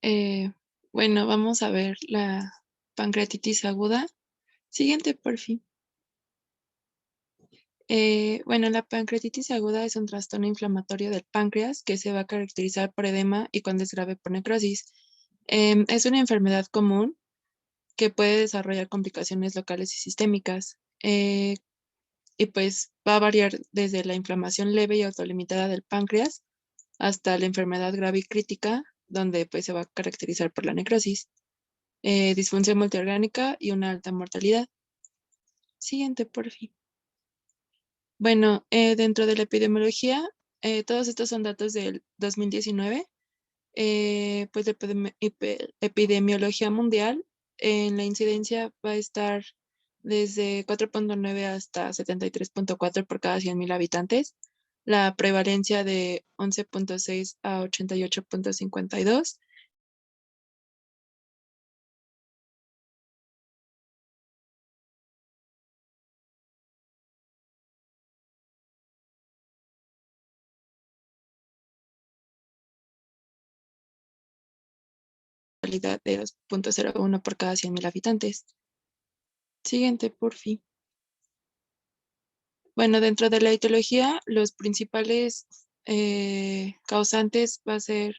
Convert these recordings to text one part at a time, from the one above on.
Eh, bueno, vamos a ver la pancreatitis aguda. Siguiente, por fin. Bueno, la pancreatitis aguda es un trastorno inflamatorio del páncreas que se va a caracterizar por edema y cuando es grave por necrosis. Es una enfermedad común que puede desarrollar complicaciones locales y sistémicas. Y pues va a variar desde la inflamación leve y autolimitada del páncreas hasta la enfermedad grave y crítica, donde pues se va a caracterizar por la necrosis, disfunción multiorgánica y una alta mortalidad. Siguiente, por fin. Bueno, dentro de la epidemiología, todos estos son datos del 2019. Pues la epidemiología mundial, en la incidencia va a estar desde 4.9 hasta 73.4 por cada 100.000 habitantes. La prevalencia de 11.6 a 88.52. Mortalidad de 2.01 por cada 100.000 habitantes. Siguiente, por fin. Bueno, dentro de la etiología, los principales causantes va a ser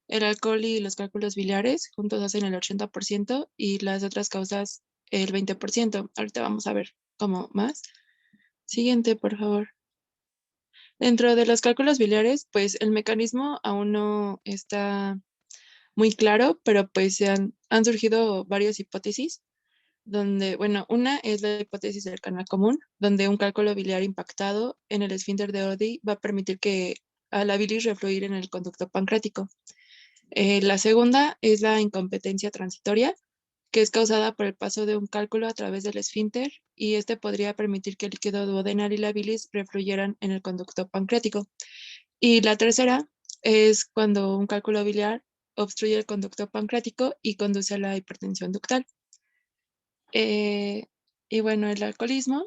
el alcohol y los cálculos biliares, juntos hacen el 80% y las otras causas el 20%. Ahorita vamos a ver cómo más. Siguiente, por favor. Dentro de los cálculos biliares, pues el mecanismo aún no está muy claro, pero pues han surgido varias hipótesis, donde, bueno, una es la hipótesis del canal común, donde un cálculo biliar impactado en el esfínter de Oddi va a permitir que a la bilis refluir en el conducto pancreático. La segunda es la incompetencia transitoria, que es causada por el paso de un cálculo a través del esfínter y este podría permitir que el líquido duodenal y la bilis refluyeran en el conducto pancreático. Y la tercera es cuando un cálculo biliar obstruye el conducto pancreático y conduce a la hipertensión ductal. Eh, y bueno, el alcoholismo,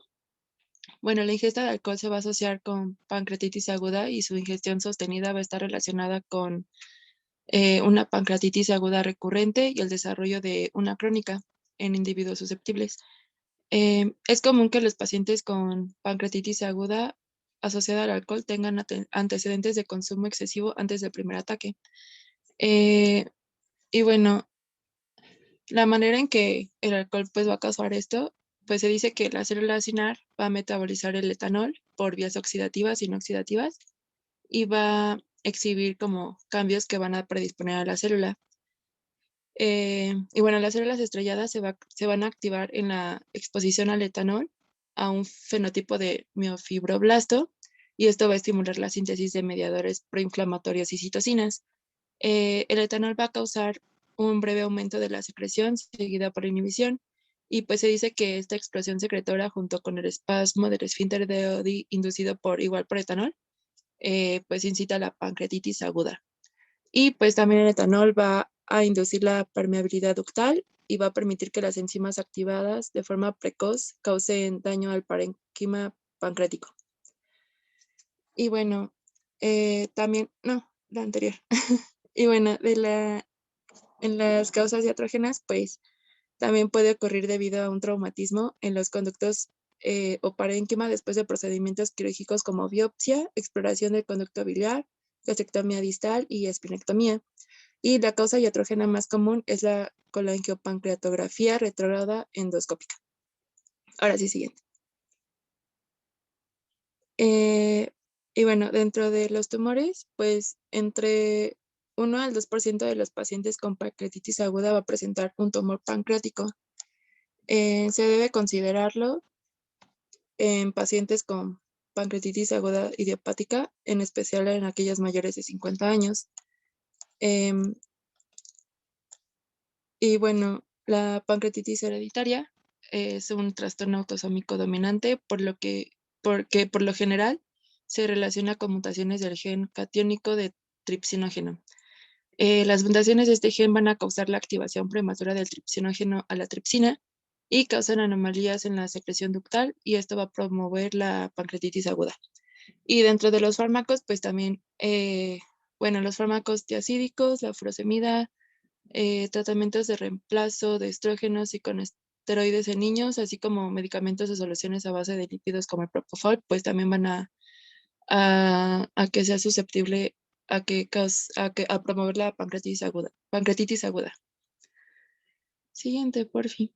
bueno, la ingesta de alcohol se va a asociar con pancreatitis aguda y su ingestión sostenida va a estar relacionada con una pancreatitis aguda recurrente y el desarrollo de una crónica en individuos susceptibles. Es común que los pacientes con pancreatitis aguda asociada al alcohol tengan antecedentes de consumo excesivo antes del primer ataque. Eh, y bueno, la manera en que el alcohol pues va a causar esto, pues se dice que la célula cinar va a metabolizar el etanol por vías oxidativas y no oxidativas y va a exhibir como cambios que van a predisponer a la célula. Y bueno, las células estrelladas se van a activar en la exposición al etanol a un fenotipo de miofibroblasto y esto va a estimular la síntesis de mediadores proinflamatorios y citocinas. El etanol va a causar un breve aumento de la secreción seguida por inhibición y pues se dice que esta explosión secretora junto con el espasmo del esfínter de Oddi inducido por etanol pues incita a la pancreatitis aguda. Y pues también el etanol va a inducir la permeabilidad ductal y va a permitir que las enzimas activadas de forma precoz causen daño al parénquima pancreático. Y bueno, también, no, la anterior. Y bueno, en las causas diatrógenas, pues también puede ocurrir debido a un traumatismo en los conductos o parénquima después de procedimientos quirúrgicos como biopsia, exploración del conducto biliar, gastrectomía distal y esplenectomía. Y la causa iatrógena más común es la colangiopancreatografía retrógrada endoscópica. Ahora sí, siguiente. Eh, y bueno, dentro de los tumores, pues entre 1 al 2% de los pacientes con pancreatitis aguda va a presentar un tumor pancreático. Se debe considerarlo en pacientes con pancreatitis aguda idiopática, en especial en aquellos mayores de 50 años. Y bueno, la pancreatitis hereditaria es un trastorno autosómico dominante, porque por lo general se relaciona con mutaciones del gen catiónico de tripsinógeno. Las mutaciones de este gen van a causar la activación prematura del tripsinógeno a la tripsina y causan anomalías en la secreción ductal y esto va a promover la pancreatitis aguda. Y dentro de los fármacos, pues también, bueno, los fármacos tiazídicos, la furosemida, tratamientos de reemplazo de estrógenos y con esteroides en niños, así como medicamentos o soluciones a base de lípidos como el Propofol, pues también van a que sea susceptible a promover la pancreatitis aguda. Pancreatitis aguda. Siguiente, por fin.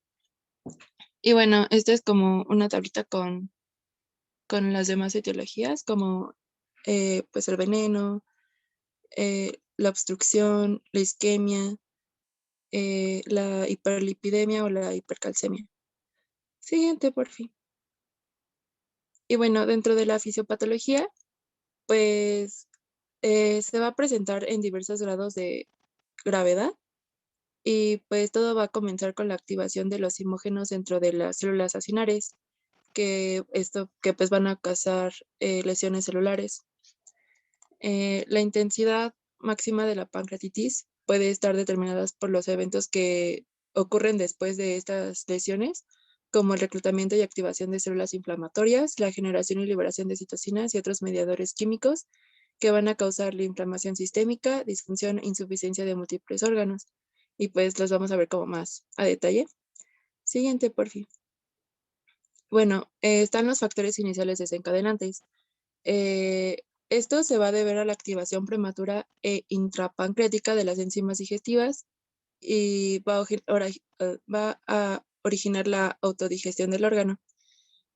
Y bueno, esta es como una tablita con las demás etiologías, como pues el veneno, la obstrucción, la isquemia, la hiperlipidemia o la hipercalcemia. Siguiente, por fin. Y bueno, dentro de la fisiopatología, pues se va a presentar en diversos grados de gravedad y pues todo va a comenzar con la activación de los simógenos dentro de las células acinares, que pues van a causar lesiones celulares. La intensidad máxima de la pancreatitis puede estar determinada por los eventos que ocurren después de estas lesiones, como el reclutamiento y activación de células inflamatorias, la generación y liberación de citocinas y otros mediadores químicos que van a causar la inflamación sistémica, disfunción e insuficiencia de múltiples órganos. Y pues los vamos a ver como más a detalle. Siguiente, por fin. Bueno, están los factores iniciales desencadenantes. Esto se va a deber a la activación prematura e intrapancreática de las enzimas digestivas y va a originar la autodigestión del órgano.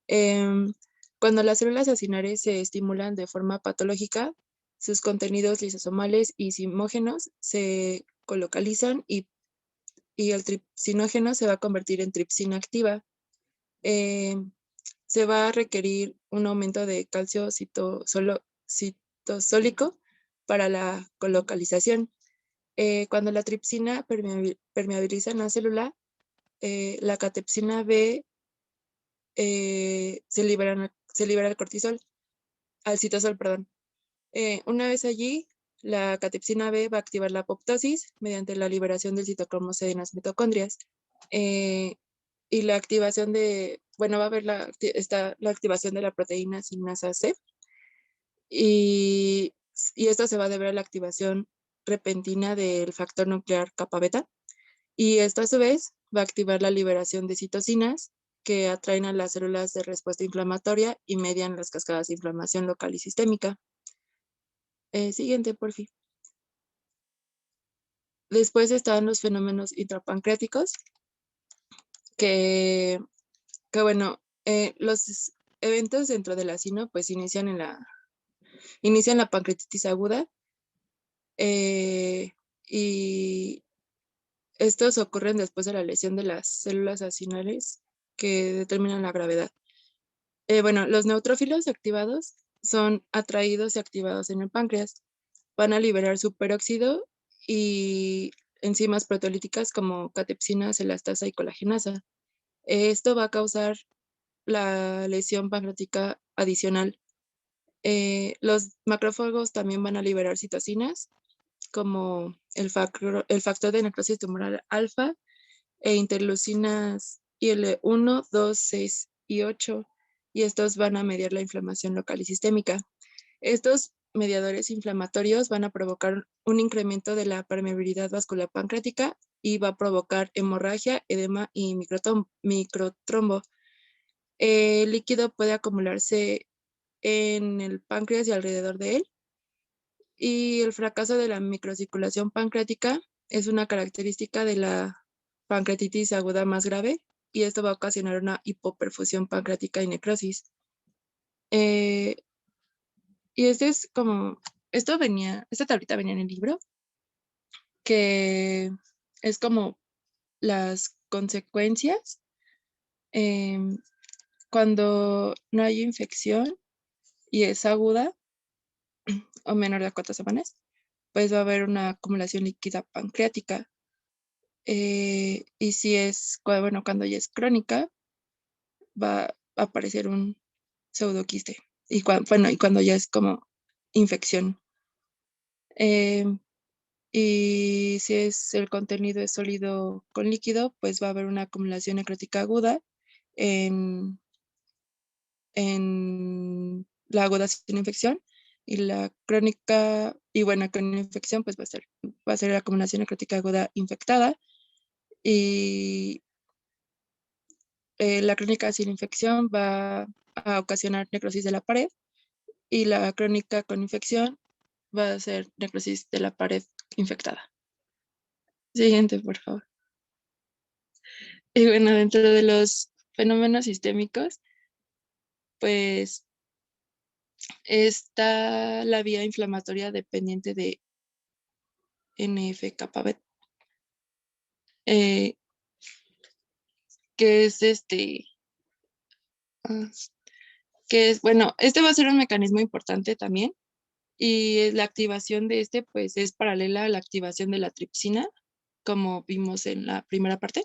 Em, Cuando las células acinares se estimulan de forma patológica, sus contenidos lisosomales y simógenos se colocalizan y el tripsinógeno se va a convertir en tripsina activa. Em, Se va a requerir un aumento de calcio citosólico para la colocalización. Cuando la tripsina permeabiliza en la célula, la catepsina B se libera el cortisol, al citosol, perdón. Una vez allí, la catepsina B va a activar la apoptosis mediante la liberación del citocromo C en las mitocondrias. Eh, y la activación va a haber la activación de la proteína sinasa C y, y esto se va a deber a la activación repentina del factor nuclear kappa beta y esto a su vez va a activar la liberación de citocinas que atraen a las células de respuesta inflamatoria y median las cascadas de inflamación local y sistémica. Siguiente, por fin. Después están los fenómenos intrapancreáticos, que, que bueno, los eventos dentro del acino pues inician la pancreatitis aguda y estos ocurren después de la lesión de las células acinales que determinan la gravedad. Bueno, los neutrófilos activados son atraídos y activados en el páncreas. Van a liberar superóxido y enzimas proteolíticas como catepsina, elastasa y colagenasa. Esto va a causar la lesión pancreática adicional. Los macrófagos también van a liberar citocinas como el factor de necrosis tumoral alfa e interleucinas IL-1, 2, 6 y 8, y estos van a mediar la inflamación local y sistémica. Estos mediadores inflamatorios van a provocar un incremento de la permeabilidad vascular pancreática y va a provocar hemorragia, edema y microtrombo. El líquido puede acumularse en el páncreas y alrededor de él, y el fracaso de la microcirculación pancreática es una característica de la pancreatitis aguda más grave y esto va a ocasionar una hipoperfusión pancreática y necrosis. Eh, y esta tablita venía en el libro, que es como las consecuencias em, cuando no hay infección y es aguda o menor de 4 semanas, pues va a haber una acumulación líquida pancreática. Y si cuando ya es crónica, va a aparecer un pseudoquiste. Y cuando ya es como infección. Eh, y si el contenido es sólido con líquido, pues va a haber una acumulación necrótica aguda en la aguda sin infección. Y la crónica, y bueno, con infección, pues va a ser la acumulación necrótica aguda infectada. Y la crónica sin infección va a ocasionar necrosis de la pared. Y la crónica con infección va a ser necrosis de la pared infectada. Siguiente, por favor. Y bueno, dentro de los fenómenos sistémicos, pues está la vía inflamatoria dependiente de NF-κB, eh, que es ah, que es, bueno, este va a ser un mecanismo importante también, y la activación de pues es paralela a la activación de la tripsina, como vimos en la primera parte.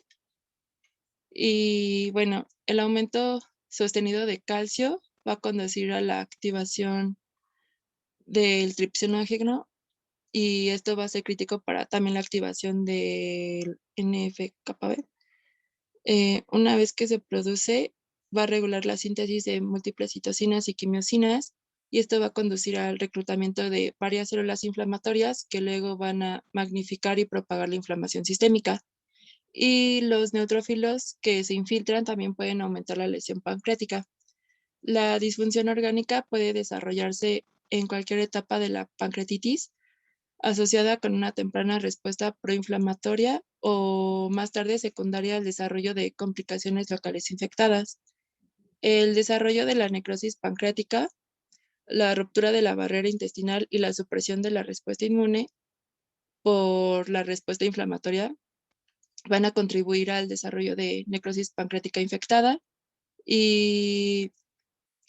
Y bueno, el aumento sostenido de calcio va a conducir a la activación del tripsinógeno, y esto va a ser crítico para también la activación del NF-κB. Una vez que se produce, va a regular la síntesis de múltiples citocinas y quimiosinas, y esto va a conducir al reclutamiento de varias células inflamatorias que luego van a magnificar y propagar la inflamación sistémica. Y los neutrófilos que se infiltran también pueden aumentar la lesión pancreática. La disfunción orgánica puede desarrollarse en cualquier etapa de la pancreatitis, asociada con una temprana respuesta proinflamatoria o más tarde secundaria al desarrollo de complicaciones locales infectadas. El desarrollo de la necrosis pancreática, la ruptura de la barrera intestinal y la supresión de la respuesta inmune por la respuesta inflamatoria van a contribuir al desarrollo de necrosis pancreática infectada, y,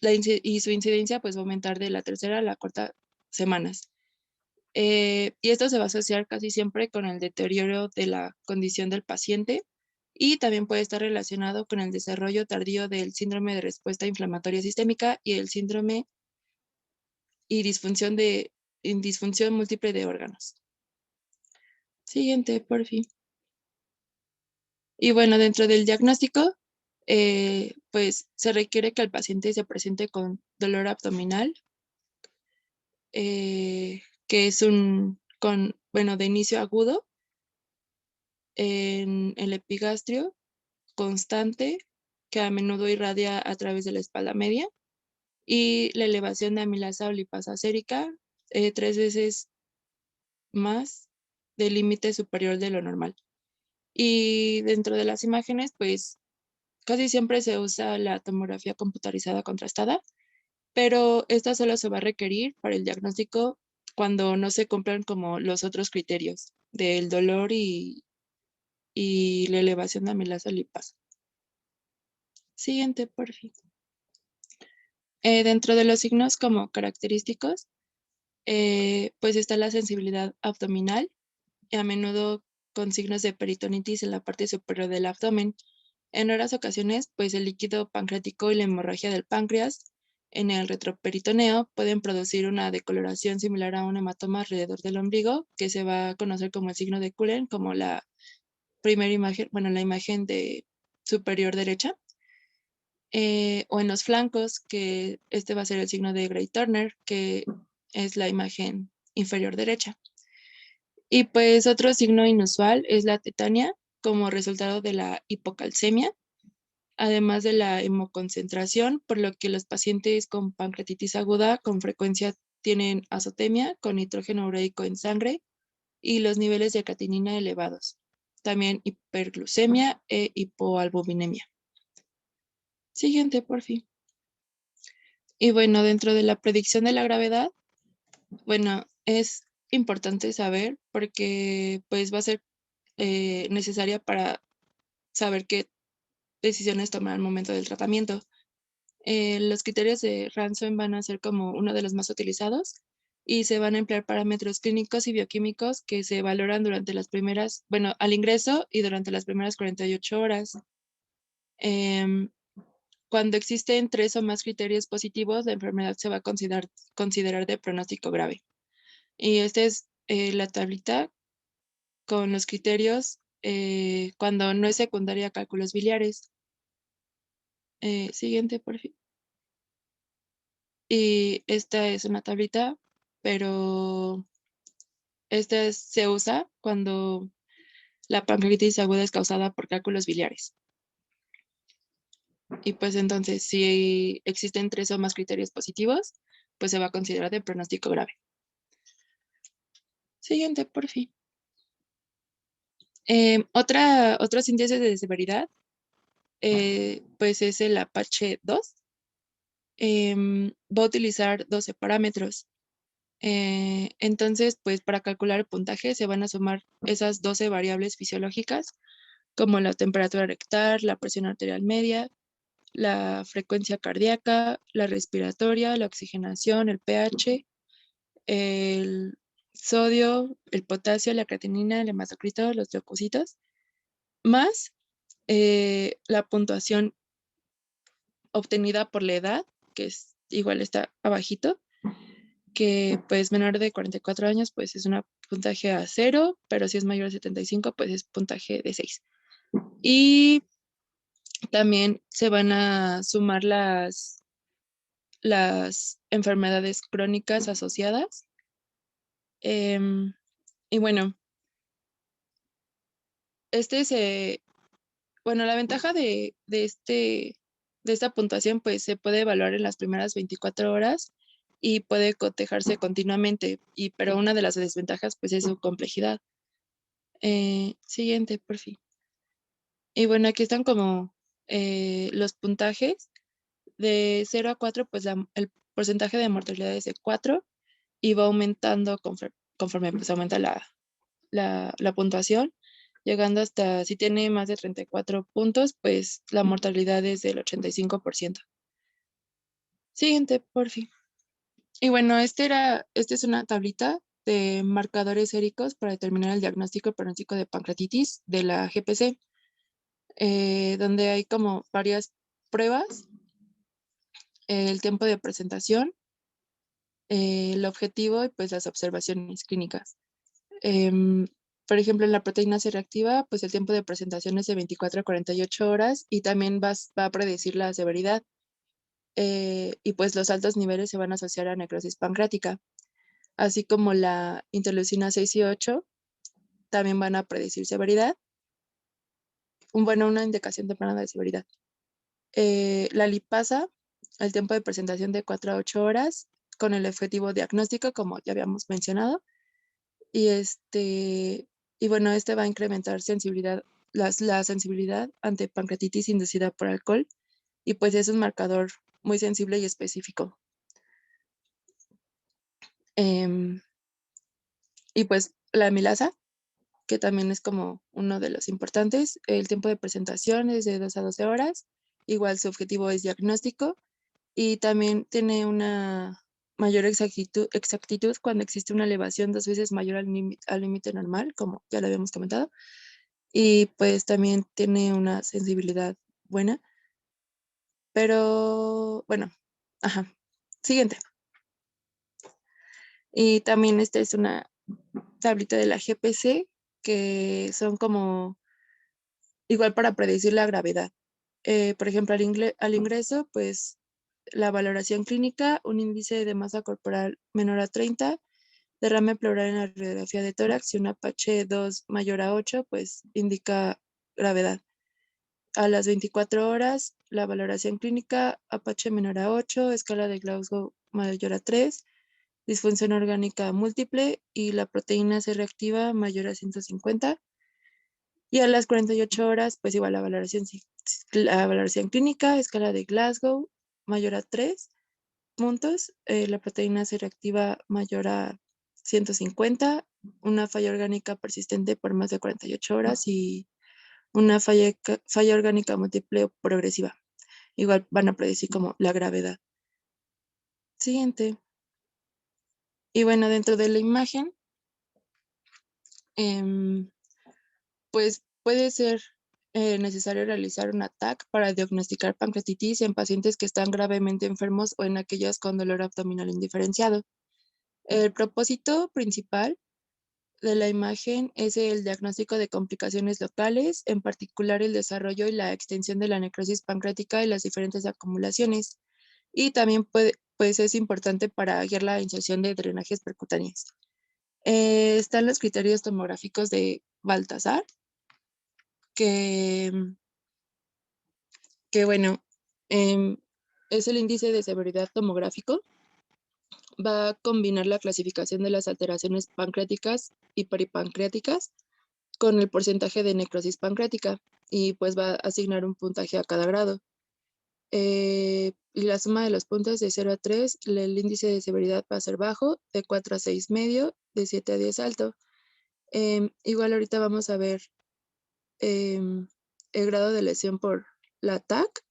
y su incidencia pues va a aumentar de la tercera a la cuarta semanas. Y esto se va a asociar casi siempre con el deterioro de la condición del paciente, y también puede estar relacionado con el desarrollo tardío del síndrome de respuesta inflamatoria sistémica y el síndrome y disfunción múltiple de órganos. Siguiente, por fin. Y bueno, dentro del diagnóstico, pues se requiere que el paciente se presente con dolor abdominal, que es bueno, de inicio agudo en el epigastrio, constante, que a menudo irradia a través de la espalda media, y la elevación de amilasa o lipasa sérica 3 veces más del límite superior de lo normal. Y dentro de las imágenes, pues casi siempre se usa la tomografía computarizada contrastada, pero esta solo se va a requerir para el diagnóstico cuando no se cumplan como los otros criterios del dolor y la elevación de amilasa o lipasa. Siguiente, por fin. Dentro de los signos como característicos, pues está la sensibilidad abdominal, a menudo con signos de peritonitis en la parte superior del abdomen. En raras ocasiones, pues el líquido pancreático y la hemorragia del páncreas en el retroperitoneo pueden producir una decoloración similar a un hematoma alrededor del ombligo, que se va a conocer como el signo de Cullen, como la primera imagen, bueno, la imagen de superior derecha. O en los flancos, que este va a ser el signo de Gray Turner, que es la imagen inferior derecha. Y pues otro signo inusual es la tetania como resultado de la hipocalcemia, además de la hemoconcentración, por lo que los pacientes con pancreatitis aguda con frecuencia tienen azotemia con nitrógeno ureico en sangre y los niveles de creatinina elevados. También hiperglucemia e hipoalbuminemia. Siguiente, por fin. Y bueno, dentro de la predicción de la gravedad, bueno, es importante saber porque pues va a ser necesaria para saber qué decisiones tomar al momento del tratamiento. Los criterios de Ransom van a ser como uno de los más utilizados, y se van a emplear parámetros clínicos y bioquímicos que se valoran durante las primeras, bueno, al ingreso y durante las primeras 48 horas. Em, Cuando existen 3 o más criterios positivos, la enfermedad se va a considerar de pronóstico grave. Y esta es la tablita con los criterios cuando no es secundaria a cálculos biliares. Siguiente, por fin. Y esta es una tablita, pero se usa cuando la pancreatitis aguda es causada por cálculos biliares. Y pues entonces, si existen 3 o más criterios positivos, pues se va a considerar de pronóstico grave. Siguiente, por fin. Otros índices de severidad, pues es el Apache 2. Va a utilizar 12 parámetros. Entonces, pues para calcular el puntaje se van a sumar esas 12 variables fisiológicas, como la temperatura rectal, la presión arterial media, la frecuencia cardíaca, la respiratoria, la oxigenación, el pH, el sodio, el potasio, la creatinina, el hematocrito, los leucocitos, más la puntuación obtenida por la edad, que es igual está abajito, que pues menor de 44 años pues es un puntaje a 0, pero si es mayor de 75 pues es puntaje de 6. Y también se van a sumar las enfermedades crónicas asociadas. Y bueno, bueno, la ventaja de esta puntuación pues se puede evaluar en las primeras 24 horas y puede cotejarse continuamente, pero una de las desventajas pues es su complejidad. Siguiente, por fin. Y bueno, aquí están como los puntajes. De 0 a 4, pues el porcentaje de mortalidad es de 4 y va aumentando conforme pues aumenta la puntuación, llegando hasta, si tiene más de 34 puntos, pues la mortalidad es del 85%. Siguiente, por fin. Y bueno, esta es una tablita de marcadores séricos para determinar el diagnóstico y pronóstico de pancreatitis de la GPC, donde hay como varias pruebas, el tiempo de presentación, el objetivo y pues las observaciones clínicas. Em, por ejemplo, en la proteína C reactiva, pues el tiempo de presentación es de 24 a 48 horas y también va a predecir la severidad. Y pues los altos niveles se van a asociar a necrosis pancreática, así como la interleucina 6 y 8 también van a predecir severidad. Bueno, una indicación temprana de severidad. La lipasa, el tiempo de presentación de 4 a 8 horas con el objetivo diagnóstico, como ya habíamos mencionado. Y y bueno, va a incrementar la sensibilidad ante pancreatitis inducida por alcohol y pues es un marcador muy sensible y específico. Em, y pues la amilasa, que también es como uno de los importantes, el tiempo de presentación es de 2 a 12 horas, igual su objetivo es diagnóstico y también tiene una mayor exactitud cuando existe una elevación 2 veces mayor al límite normal, como ya lo habíamos comentado. Y pues también tiene una sensibilidad buena, pero bueno, ajá. Siguiente. Y también esta es una tablita de la GPC que son como igual para predecir la gravedad. Por ejemplo, al ingreso, pues la valoración clínica, un índice de masa corporal menor a 30, derrame pleural en la radiografía de tórax y un Apache 2 mayor a 8, pues indica gravedad. A las 24 horas, la valoración clínica, Apache menor a 8, escala de Glasgow mayor a 3, disfunción orgánica múltiple y la proteína C reactiva mayor a 150. Y a las 48 horas, pues igual la valoración clínica, escala de Glasgow mayor a 3 puntos, la proteína C reactiva mayor a 150, una falla orgánica persistente por más de 48 horas y una falla orgánica múltiple progresiva. Igual van a predecir como la gravedad. Siguiente. Y bueno, dentro de la imagen, em, pues puede ser necesario realizar un ATAC para diagnosticar pancreatitis en pacientes que están gravemente enfermos o en aquellas con dolor abdominal indiferenciado. El propósito principal de la imagen es el diagnóstico de complicaciones locales, en particular el desarrollo y la extensión de la necrosis pancreática y las diferentes acumulaciones. y también pues es importante para guiar la inserción de drenajes percutáneos. Están los criterios tomográficos de Baltasar, que, que bueno, em, es el índice de severidad tomográfico. Va a combinar la clasificación de las alteraciones pancreáticas y peripancreáticas con el porcentaje de necrosis pancreática y pues va a asignar un puntaje a cada grado. Y la suma de los puntos de 0 a 3, el índice de severidad va a ser bajo, de 4 a 6 medio, de 7 a 10 alto. Igual ahorita vamos a ver el grado de lesión por la TAC.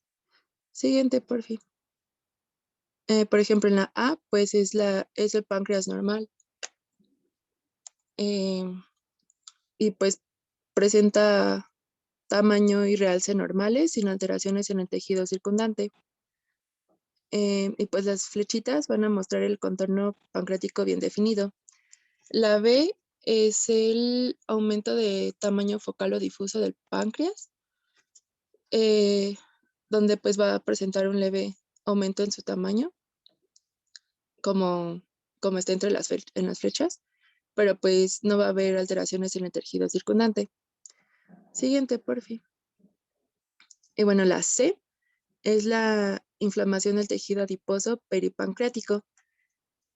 Siguiente, por fin. Por ejemplo, en la A, pues es el páncreas normal. Y pues presenta tamaño y realce normales, sin alteraciones en el tejido circundante. Y pues las flechitas van a mostrar el contorno pancreático bien definido. La B es el aumento de tamaño focal o difuso del páncreas, donde pues va a presentar un leve aumento en su tamaño, como, como está en las flechas, pero pues no va a haber alteraciones en el tejido circundante. Siguiente, por fin. Y bueno, la C es la inflamación del tejido adiposo peripancreático,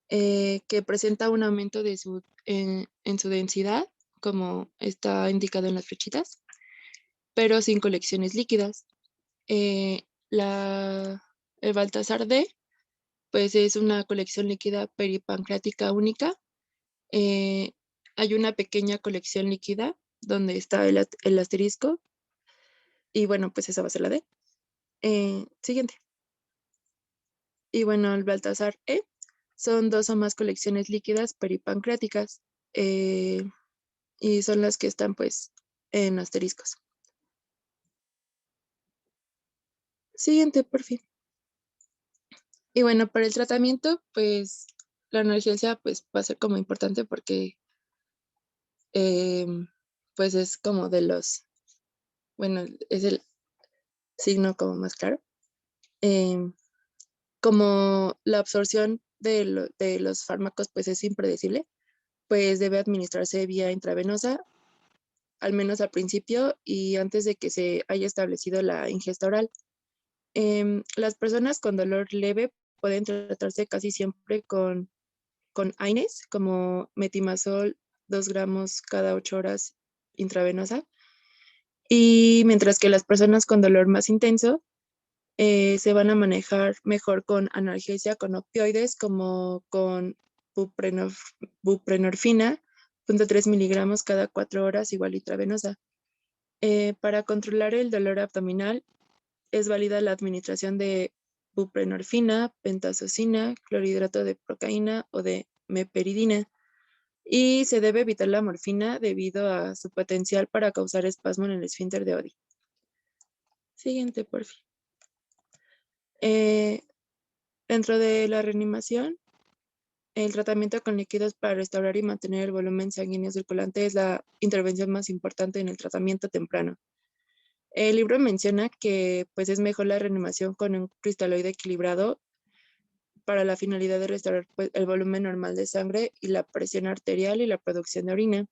que presenta un aumento en su densidad, como está indicado en las flechitas, pero sin colecciones líquidas. Eh, la, el Baltasar D, pues es una colección líquida peripancreática única. Eh, Hay una pequeña colección líquida donde está el asterisco, y bueno, pues esa va a ser la D. Siguiente. Y bueno, el Baltasar E son 2 o más colecciones líquidas peripancreáticas, y son las que están pues en asteriscos. Siguiente, por fin. Y bueno, para el tratamiento, pues la analgesia pues va a ser como importante porque pues es como bueno, es el signo como más claro. Em, Como la absorción de los fármacos pues es impredecible, pues debe administrarse vía intravenosa, al menos al principio y antes de que se haya establecido la ingesta oral. Las personas con dolor leve pueden tratarse casi siempre con AINES, como metimazol, 2 gramos cada 8 horas intravenosa. Y mientras que las personas con dolor más intenso se van a manejar mejor con analgesia, con opioides, como con buprenorfina, 0.3 miligramos cada 4 horas, igual intravenosa. Para controlar el dolor abdominal, es válida la administración de buprenorfina, pentazocina, clorhidrato de procaína o de meperidina. Y se debe evitar la morfina debido a su potencial para causar espasmo en el esfínter de Oddi. Siguiente, por fin. Dentro de la reanimación, el tratamiento con líquidos para restaurar y mantener el volumen sanguíneo circulante es la intervención más importante en el tratamiento temprano. El libro menciona que pues es mejor la reanimación con un cristaloide equilibrado para la finalidad de restaurar pues, el volumen normal de sangre y la presión arterial y la producción de orina.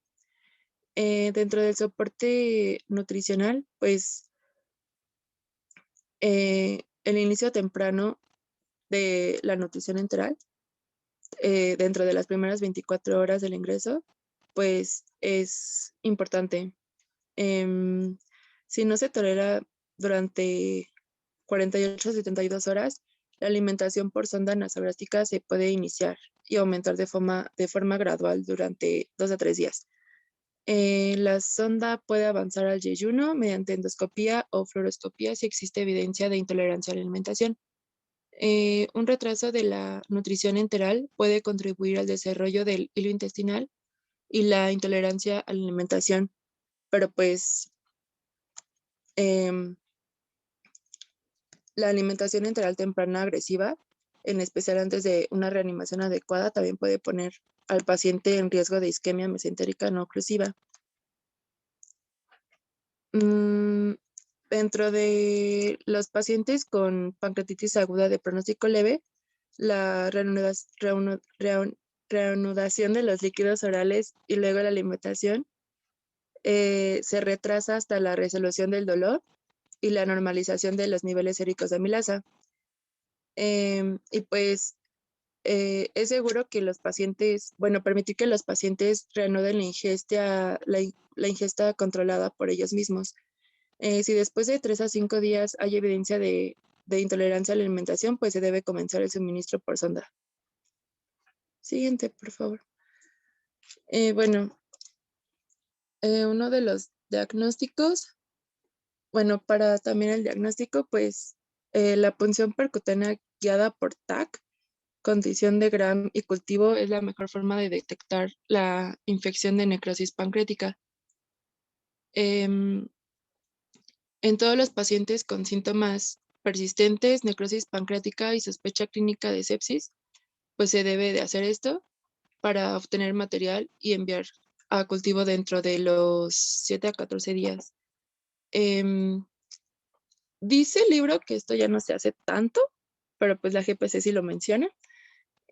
Dentro del soporte nutricional, pues el inicio temprano de la nutrición enteral, dentro de las primeras 24 horas del ingreso, pues es importante. Em, si no se tolera durante 48 a 72 horas, la alimentación por sonda nasogástrica se puede iniciar y aumentar de forma gradual durante 2 a 3 días. La sonda puede avanzar al yeyuno mediante endoscopía o fluoroscopía si existe evidencia de intolerancia a la alimentación. Un retraso de la nutrición enteral puede contribuir al desarrollo del hilo intestinal y la intolerancia a la alimentación, pero pues em, la alimentación enteral temprana agresiva, en especial antes de una reanimación adecuada, también puede poner al paciente en riesgo de isquemia mesentérica no oclusiva. Dentro de los pacientes con pancreatitis aguda de pronóstico leve, la reanudación de los líquidos orales y luego la alimentación se retrasa hasta la resolución del dolor y la normalización de los niveles séricos de amilasa. Y pues es seguro que los pacientes, bueno, permitir que los pacientes reanuden la ingesta controlada por ellos mismos. Si después de 3 a 5 días hay evidencia de intolerancia a la alimentación, pues se debe comenzar el suministro por sonda. Siguiente, por favor. Bueno, uno de los diagnósticos, bueno, para también el diagnóstico, pues la punción percutánea guiada por TAC, condición de Gram y cultivo es la mejor forma de detectar la infección de necrosis pancreática. Em, en todos los pacientes con síntomas persistentes, necrosis pancreática y sospecha clínica de sepsis, pues se debe de hacer esto para obtener material y enviar a cultivo dentro de los 7 a 14 días. Dice el libro que esto ya no se hace tanto, pero pues la GPC sí lo menciona.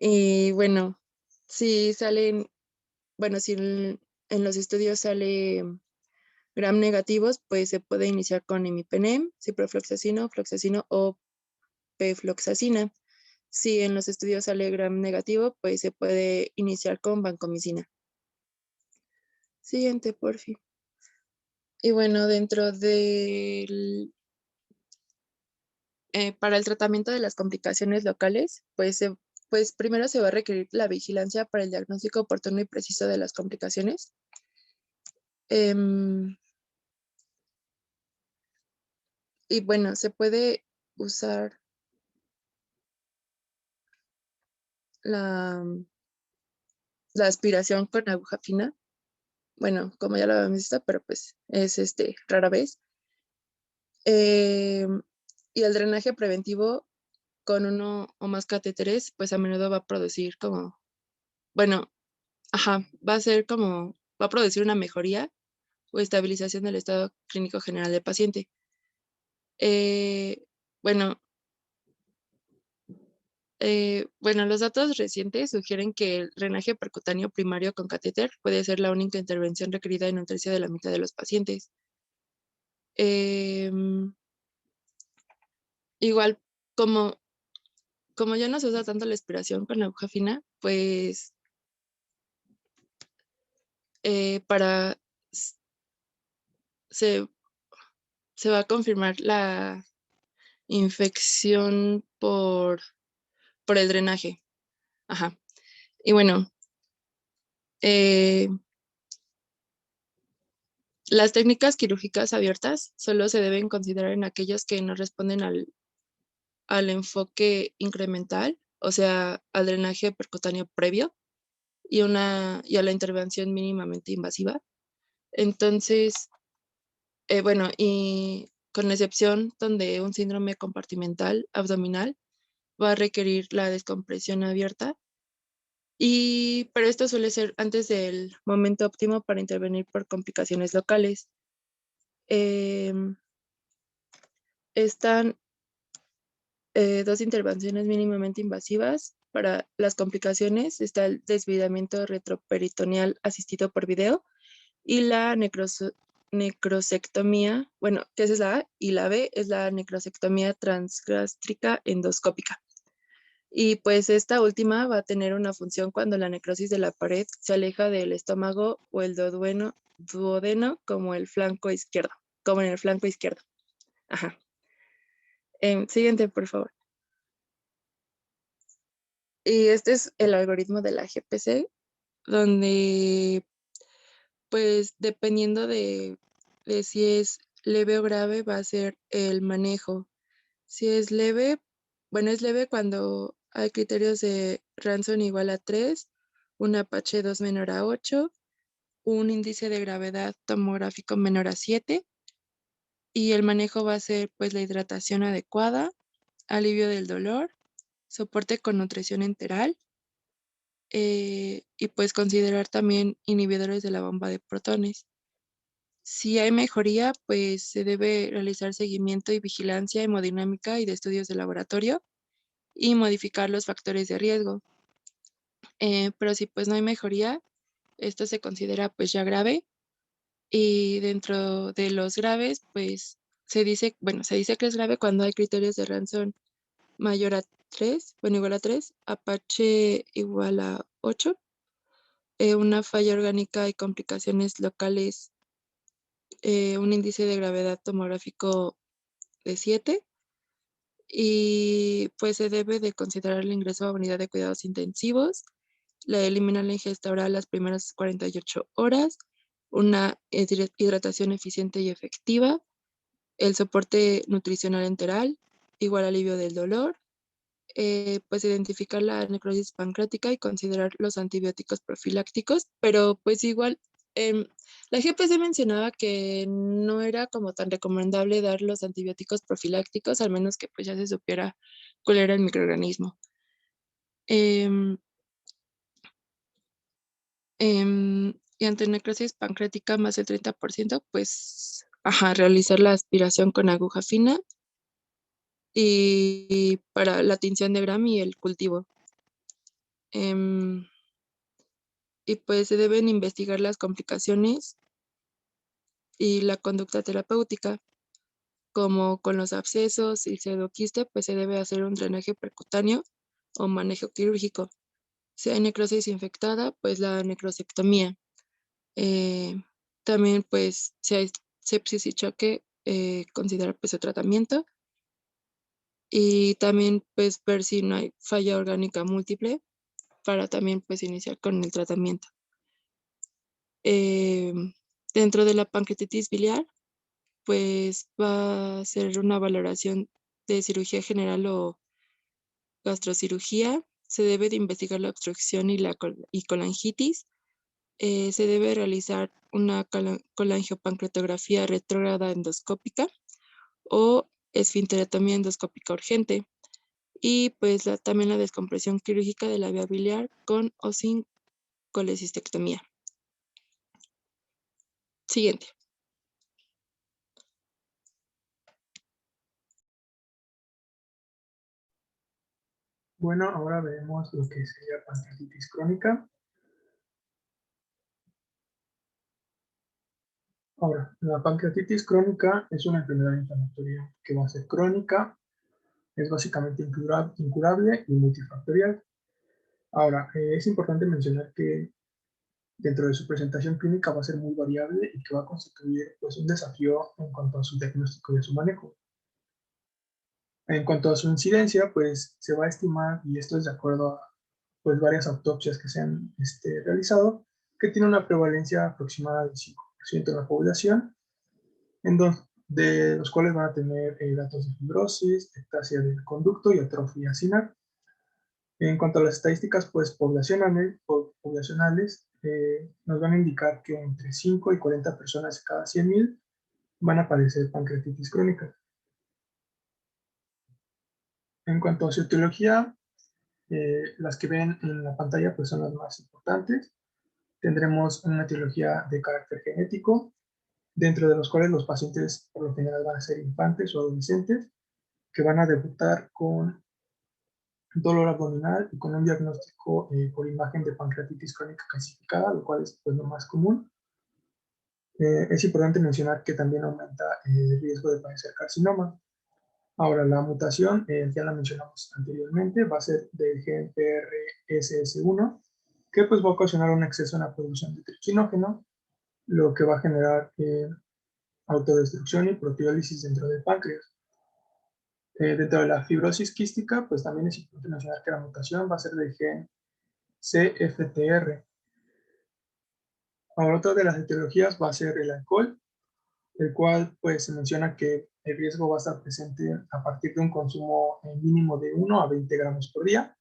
Y bueno, si salen, bueno, si en los estudios sale gram negativos, pues se puede iniciar con imipenem, ciprofloxacino, floxacino o pefloxacina. Si en los estudios sale gram negativo, pues se puede iniciar con vancomicina. Siguiente, por fin. Y bueno, dentro del para el tratamiento de las complicaciones locales, pues primero se va a requerir la vigilancia para el diagnóstico oportuno y preciso de las complicaciones. Em, y bueno, se puede usar la, la aspiración con aguja fina. Bueno, como ya lo habíamos visto, pero pues es rara vez. Em, y el drenaje preventivo con uno o más catéteres, pues a menudo va a producir como, bueno, ajá, va a producir una mejoría o estabilización del estado clínico general del paciente. Eh, bueno, bueno, los datos recientes sugieren que el drenaje percutáneo primario con catéter puede ser la única intervención requerida en un tercio de la mitad de los pacientes. Em, igual, como, como ya no se usa tanto la aspiración con la aguja fina, pues para se, se va a confirmar la infección por el drenaje. Ajá. Y bueno, eh, las técnicas quirúrgicas abiertas solo se deben considerar en aquellos que no responden al enfoque incremental, o sea, al drenaje percutáneo previo y a la intervención mínimamente invasiva. Entonces, bueno, y con excepción donde un síndrome compartimental abdominal va a requerir la descompresión abierta, pero esto suele ser antes del momento óptimo para intervenir por complicaciones locales. Em, están dos intervenciones mínimamente invasivas para las complicaciones. Está el desvidamiento retroperitoneal asistido por video y la necrosectomía, bueno, que esa es la A, y la B es la necrosectomía transgástrica endoscópica. Y pues esta última va a tener una función cuando la necrosis de la pared se aleja del estómago o el duodeno como el flanco izquierdo, como en el flanco izquierdo. Ajá. Siguiente, por favor. Y este es el algoritmo de la GPC, donde pues dependiendo de si es leve o grave va a ser el manejo. Si es leve, bueno, es leve cuando hay criterios de Ranson igual a 3, un Apache 2 menor a 8, un índice de gravedad tomográfico menor a 7 y el manejo va a ser pues la hidratación adecuada, alivio del dolor, soporte con nutrición enteral y pues considerar también inhibidores de la bomba de protones. Si hay mejoría, pues se debe realizar seguimiento y vigilancia hemodinámica y de estudios de laboratorio y modificar los factores de riesgo. Pero si pues no hay mejoría, esto se considera pues ya grave y dentro de los graves, pues se dice que es grave cuando hay criterios de Ranson mayor a 3, bueno, igual a 3, Apache igual a 8, una falla orgánica y complicaciones locales, un índice de gravedad tomográfico de 7 y pues se debe de considerar el ingreso a unidad de cuidados intensivos, eliminar la ingesta oral las primeras 48 horas, una hidratación eficiente y efectiva, el soporte nutricional enteral, igual alivio del dolor, pues identificar la necrosis pancreática y considerar los antibióticos profilácticos, pero pues igual la GPC mencionaba que no era como tan recomendable dar los antibióticos profilácticos, al menos que pues ya se supiera cuál era el microorganismo. Em, y ante necrosis pancreática más del 30%, pues, realizar la aspiración con aguja fina y para la tinción de Gram y el cultivo. Em, y pues se deben investigar las complicaciones y la conducta terapéutica, como con los abscesos y pseudoquiste, pues se debe hacer un drenaje percutáneo o manejo quirúrgico. Si hay necrosis infectada, pues la necrosectomía. Eh, También, pues, si hay sepsis y choque, considerar pues el tratamiento y también pues ver si no hay falla orgánica múltiple para también pues iniciar con el tratamiento. Eh, Dentro de la pancreatitis biliar, pues va a ser una valoración de cirugía general o gastrocirugía. Se debe de investigar la obstrucción y colangitis. Se debe realizar una colangiopancreatografía retrógrada endoscópica o esfinterectomía endoscópica urgente. Y pues también la descompresión quirúrgica de la vía biliar con o sin colecistectomía. Siguiente. Bueno, ahora veremos lo que sería pancreatitis crónica. Ahora, la pancreatitis crónica es una enfermedad inflamatoria que va a ser crónica, es básicamente incurable y multifactorial. Ahora, es importante mencionar que dentro de su presentación clínica va a ser muy variable y que va a constituir pues, un desafío en cuanto a su diagnóstico y a su manejo. En cuanto a su incidencia, pues se va a estimar, y esto es de acuerdo a pues, varias autopsias que se han realizado, que tiene una prevalencia aproximada del 5% de la población, de los cuales van a tener datos de fibrosis, ectasia del conducto y atrofia sinar. En cuanto a las estadísticas pues, poblacionales nos van a indicar que entre 5 y 40 personas de cada 100.000 van a padecer pancreatitis crónica. En cuanto a su etiología, las que ven en la pantalla pues, son las más importantes. Tendremos una etiología de carácter genético, dentro de los cuales los pacientes por lo general van a ser infantes o adolescentes, que van a debutar con dolor abdominal y con un diagnóstico por imagen de pancreatitis crónica calcificada, lo cual es pues, lo más común. Es importante mencionar que también aumenta el riesgo de padecer carcinoma. Ahora, la mutación, ya la mencionamos anteriormente, va a ser del gen PRSS1, que pues va a ocasionar un exceso en la producción de tripsinógeno, lo que va a generar autodestrucción y proteólisis dentro del páncreas. Dentro de la fibrosis quística, pues también es importante mencionar que la mutación va a ser del gen CFTR. Ahora, otra de las etiologías va a ser el alcohol, el cual pues se menciona que el riesgo va a estar presente a partir de un consumo mínimo de 1 a 20 gramos por día.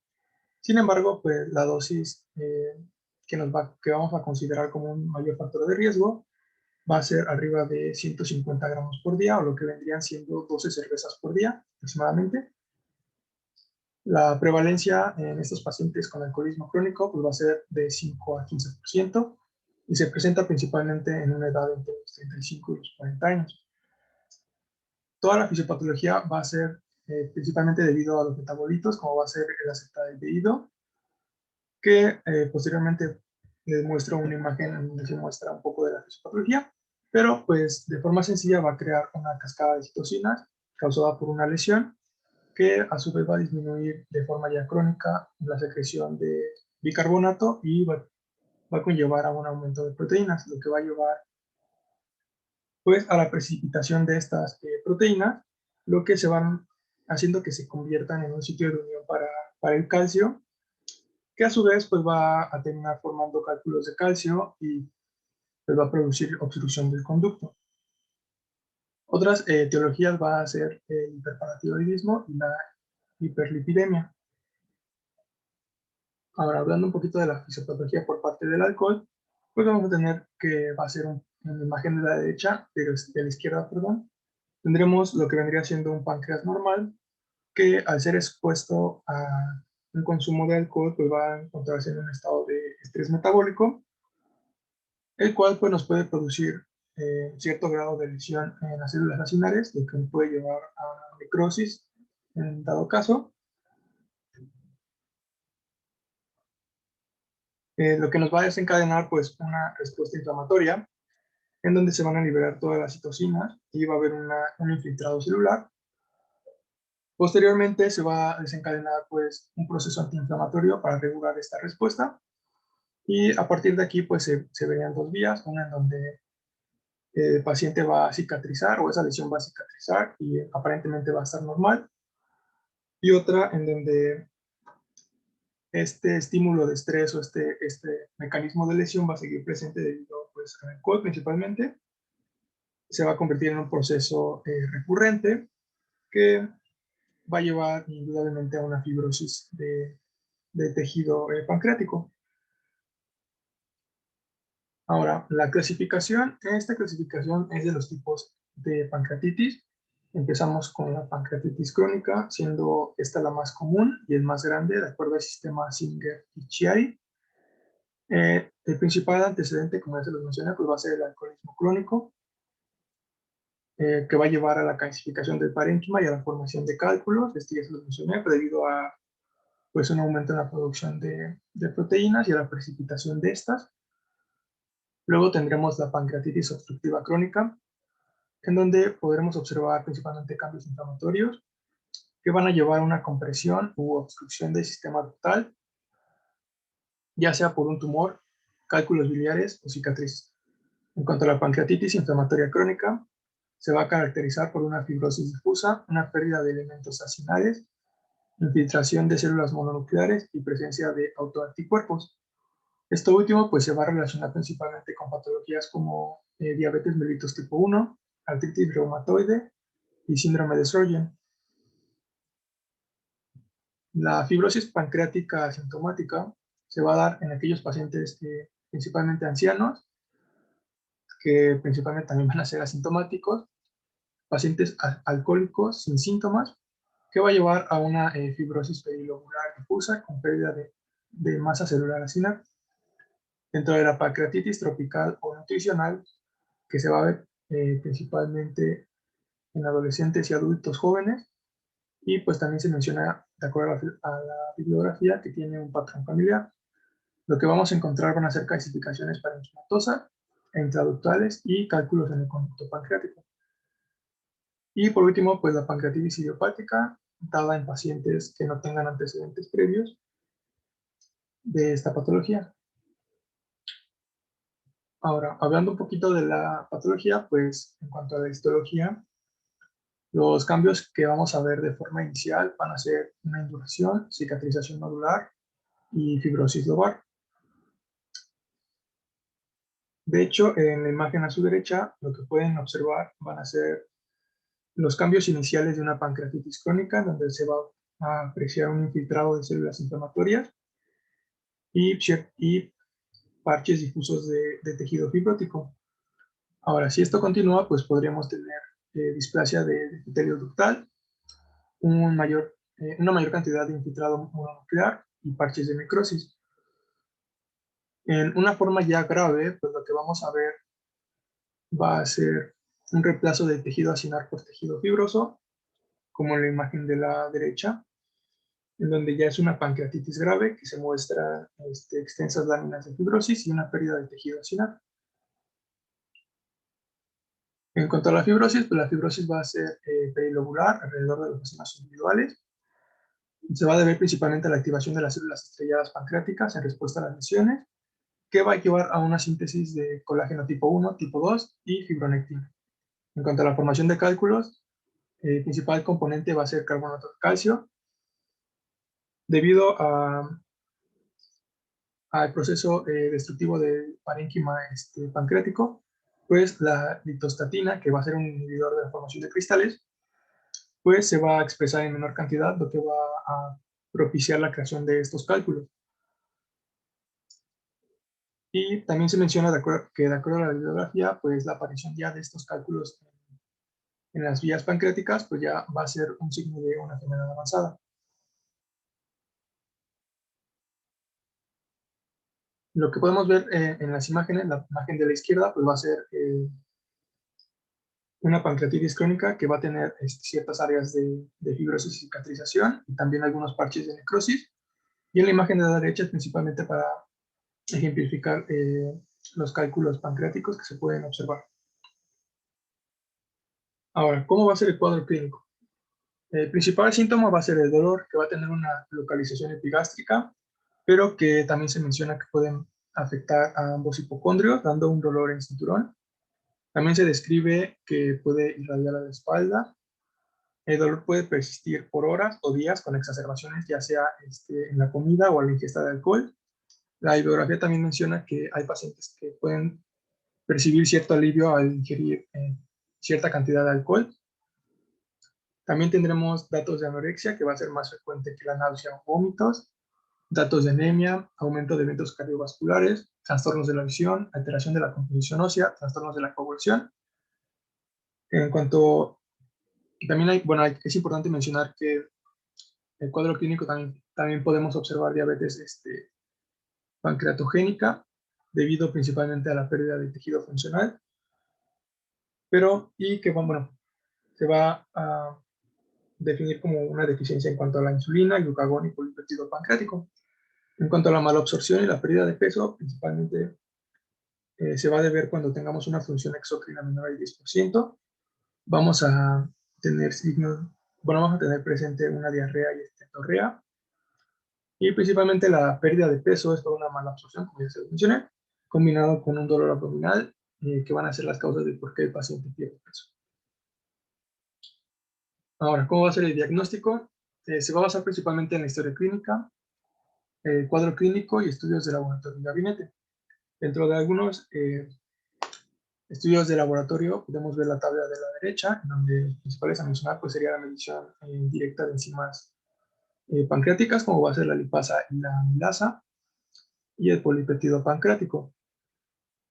Sin embargo, pues la dosis que vamos a considerar como un mayor factor de riesgo va a ser arriba de 150 gramos por día, o lo que vendrían siendo 12 cervezas por día aproximadamente. La prevalencia en estos pacientes con alcoholismo crónico pues, va a ser de 5 a 15%. y se presenta principalmente en una edad entre los 35 y los 40 años. Toda la fisiopatología va a ser principalmente debido a los metabolitos, como va a ser el acetaldehído, que posteriormente les muestro una imagen en donde se muestra un poco de la fisiopatología, pero pues de forma sencilla va a crear una cascada de citocinas causada por una lesión que a su vez va a disminuir de forma ya crónica la secreción de bicarbonato y va a conllevar a un aumento de proteínas, lo que va a llevar pues a la precipitación de estas proteínas, lo que se van haciendo que se conviertan en un sitio de unión para el calcio, que a su vez pues va a terminar formando cálculos de calcio y pues va a producir obstrucción del conducto. Otras etiologías va a ser el hiperparatiroidismo y la hiperlipidemia. Ahora, hablando un poquito de la fisiopatología por parte del alcohol, pues vamos a tener que va a ser una imagen de la derecha, de la izquierda, perdón. Tendremos lo que vendría siendo un páncreas normal, que al ser expuesto a un consumo de alcohol, pues va a encontrarse en un estado de estrés metabólico, el cual pues nos puede producir cierto grado de lesión en las células racinares, lo que nos puede llevar a necrosis en dado caso, lo que nos va a desencadenar pues una respuesta inflamatoria en donde se van a liberar todas las citocinas y va a haber un infiltrado celular. Posteriormente se va a desencadenar pues un proceso antiinflamatorio para regular esta respuesta y a partir de aquí pues se verían dos vías, una en donde el paciente va a cicatrizar o esa lesión va a cicatrizar y aparentemente va a estar normal, y otra en donde este estímulo de estrés o este mecanismo de lesión va a seguir presente debido pues, al alcohol principalmente. Se va a convertir en un proceso recurrente que va a llevar indudablemente a una fibrosis de tejido pancreático. Ahora, la clasificación, esta clasificación es de los tipos de pancreatitis. Empezamos con la pancreatitis crónica, siendo esta la más común y el más grande, de acuerdo al sistema Singer y Chiari. El principal antecedente, como ya se los mencioné, pues va a ser el alcoholismo crónico, que va a llevar a la calcificación del parénquima y a la formación de cálculos. Este ya se los mencioné, pero debido a pues, un aumento en la producción de proteínas y a la precipitación de estas. Luego tendremos la pancreatitis obstructiva crónica, en donde podremos observar principalmente cambios inflamatorios que van a llevar a una compresión u obstrucción del sistema ductal, ya sea por un tumor, cálculos biliares o cicatriz. En cuanto a la pancreatitis inflamatoria crónica, se va a caracterizar por una fibrosis difusa, una pérdida de elementos acinales, infiltración de células mononucleares y presencia de autoanticuerpos. Esto último pues se va a relacionar principalmente con patologías como diabetes mellitus tipo 1, artritis reumatoide y síndrome de Sjögren. La fibrosis pancreática asintomática se va a dar en aquellos pacientes principalmente ancianos, que principalmente también van a ser asintomáticos, pacientes alcohólicos sin síntomas, que va a llevar a una fibrosis perilobular difusa con pérdida de masa celular acinar. Dentro de la pancreatitis tropical o nutricional, que se va a ver principalmente en adolescentes y adultos jóvenes, y pues también se menciona, de acuerdo a la bibliografía, que tiene un patrón familiar. Lo que vamos a encontrar van a ser calcificaciones parenquimatosas e intraductales y cálculos en el conducto pancreático. Y por último, pues la pancreatitis idiopática, dada en pacientes que no tengan antecedentes previos de esta patología. Ahora, hablando un poquito de la patología, pues en cuanto a la histología, los cambios que vamos a ver de forma inicial van a ser una induración, cicatrización nodular y fibrosis lobar. De hecho, en la imagen a su derecha, lo que pueden observar van a ser los cambios iniciales de una pancreatitis crónica, donde se va a apreciar un infiltrado de células inflamatorias y parches difusos de tejido fibrótico. Ahora, si esto continúa, pues podríamos tener displasia de epitelio ductal, una mayor cantidad de infiltrado mononuclear y parches de necrosis. En una forma ya grave, pues lo que vamos a ver va a ser un reemplazo del tejido acinar por tejido fibroso, como en la imagen de la derecha, en donde ya es una pancreatitis grave que se muestra extensas láminas de fibrosis y una pérdida de tejido acinar. En cuanto a la fibrosis, pues la fibrosis va a ser perilobular alrededor de los vacinos individuales. Se va a deber principalmente a la activación de las células estrelladas pancreáticas en respuesta a las lesiones, que va a llevar a una síntesis de colágeno tipo 1, tipo 2 y fibronectina. En cuanto a la formación de cálculos, el principal componente va a ser carbonato de calcio. Debido al proceso destructivo del parénquima pancreático, pues la litostatina, que va a ser un inhibidor de la formación de cristales, pues se va a expresar en menor cantidad, lo que va a propiciar la creación de estos cálculos. Y también se menciona que de acuerdo a la bibliografía, pues la aparición ya de estos cálculos en las vías pancreáticas, pues ya va a ser un signo de una enfermedad avanzada. Lo que podemos ver en las imágenes, la imagen de la izquierda, pues va a ser una pancreatitis crónica que va a tener ciertas áreas de fibrosis y cicatrización y también algunos parches de necrosis. Y en la imagen de la derecha es principalmente para ejemplificar los cálculos pancreáticos que se pueden observar. Ahora, ¿cómo va a ser el cuadro clínico? El principal síntoma va a ser el dolor, que va a tener una localización epigástrica, pero que también se menciona que pueden afectar a ambos hipocondrios, dando un dolor en cinturón. También se describe que puede irradiar a la espalda. El dolor puede persistir por horas o días con exacerbaciones, ya sea en la comida o a la ingesta de alcohol. La bibliografía también menciona que hay pacientes que pueden percibir cierto alivio al ingerir cierta cantidad de alcohol. También tendremos datos de anorexia, que va a ser más frecuente que la náusea o vómitos, datos de anemia, aumento de eventos cardiovasculares, trastornos de la visión, alteración de la composición ósea, trastornos de la coagulación. En cuanto, también es importante mencionar que el cuadro clínico también podemos observar diabetes pancreatogénica, debido principalmente a la pérdida de tejido funcional, y que bueno, se va a definir como una deficiencia en cuanto a la insulina, glucagón y polipéptido pancreático. En cuanto a la malabsorción y la pérdida de peso, principalmente se va a deber cuando tengamos una función exócrina menor al 10%. Vamos a tener signos, bueno, vamos a tener presente una diarrea y estetorrea. Y principalmente la pérdida de peso es por una mala absorción, como ya se mencioné, combinado con un dolor abdominal, que van a ser las causas de por qué el paciente pierde peso. Ahora, ¿cómo va a ser el diagnóstico? Se va a basar principalmente en la historia clínica, el cuadro clínico y estudios de laboratorio y gabinete. Dentro de algunos estudios de laboratorio podemos ver la tabla de la derecha, en donde los principales a mencionar pues, sería la medición directa de enzimas pancreáticas, como va a ser la lipasa y la amilasa, y el polipéptido pancreático.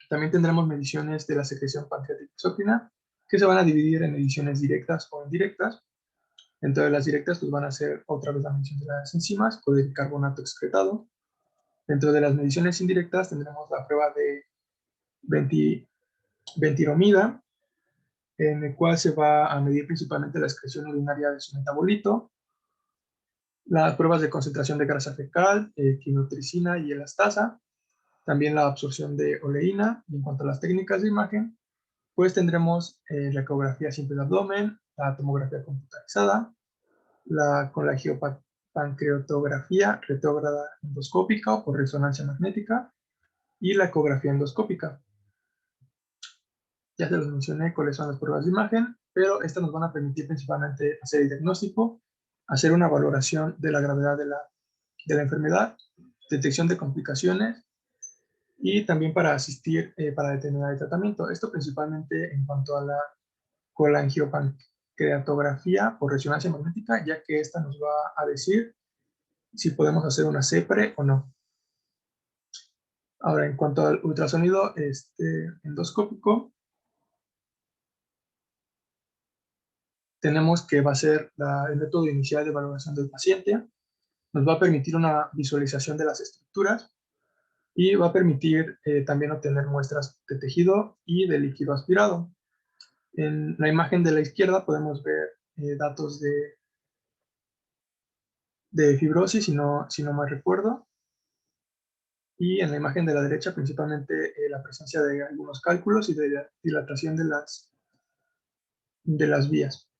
También tendremos mediciones de la secreción pancreática exócrina, que se van a dividir en mediciones directas o indirectas. Dentro de las directas pues, van a ser otra vez la medición de las enzimas con el carbonato excretado. Dentro de las mediciones indirectas tendremos la prueba de ventiromida, en el cual se va a medir principalmente la excreción urinaria de su metabolito, las pruebas de concentración de grasa fecal, quinotricina y elastasa, también la absorción de oleína. Y en cuanto a las técnicas de imagen, pues tendremos la ecografía simple de abdomen, la tomografía computarizada, la colangiopancreatografía retrógrada endoscópica o por resonancia magnética y la ecografía endoscópica. Ya se los mencioné cuáles son las pruebas de imagen, pero estas nos van a permitir principalmente hacer el diagnóstico, hacer una valoración de la gravedad de la enfermedad, detección de complicaciones y también para asistir para determinar el tratamiento. Esto principalmente en cuanto a la colangiopancreatografía por resonancia magnética, ya que esta nos va a decir si podemos hacer una CEPRE o no. Ahora, en cuanto al ultrasonido endoscópico, tenemos que va a ser el método inicial de valoración del paciente. Nos va a permitir una visualización de las estructuras y va a permitir también obtener muestras de tejido y de líquido aspirado. En la imagen de la izquierda podemos ver datos de fibrosis, si no mal recuerdo, y en la imagen de la derecha principalmente la presencia de algunos cálculos y de dilatación de las vías.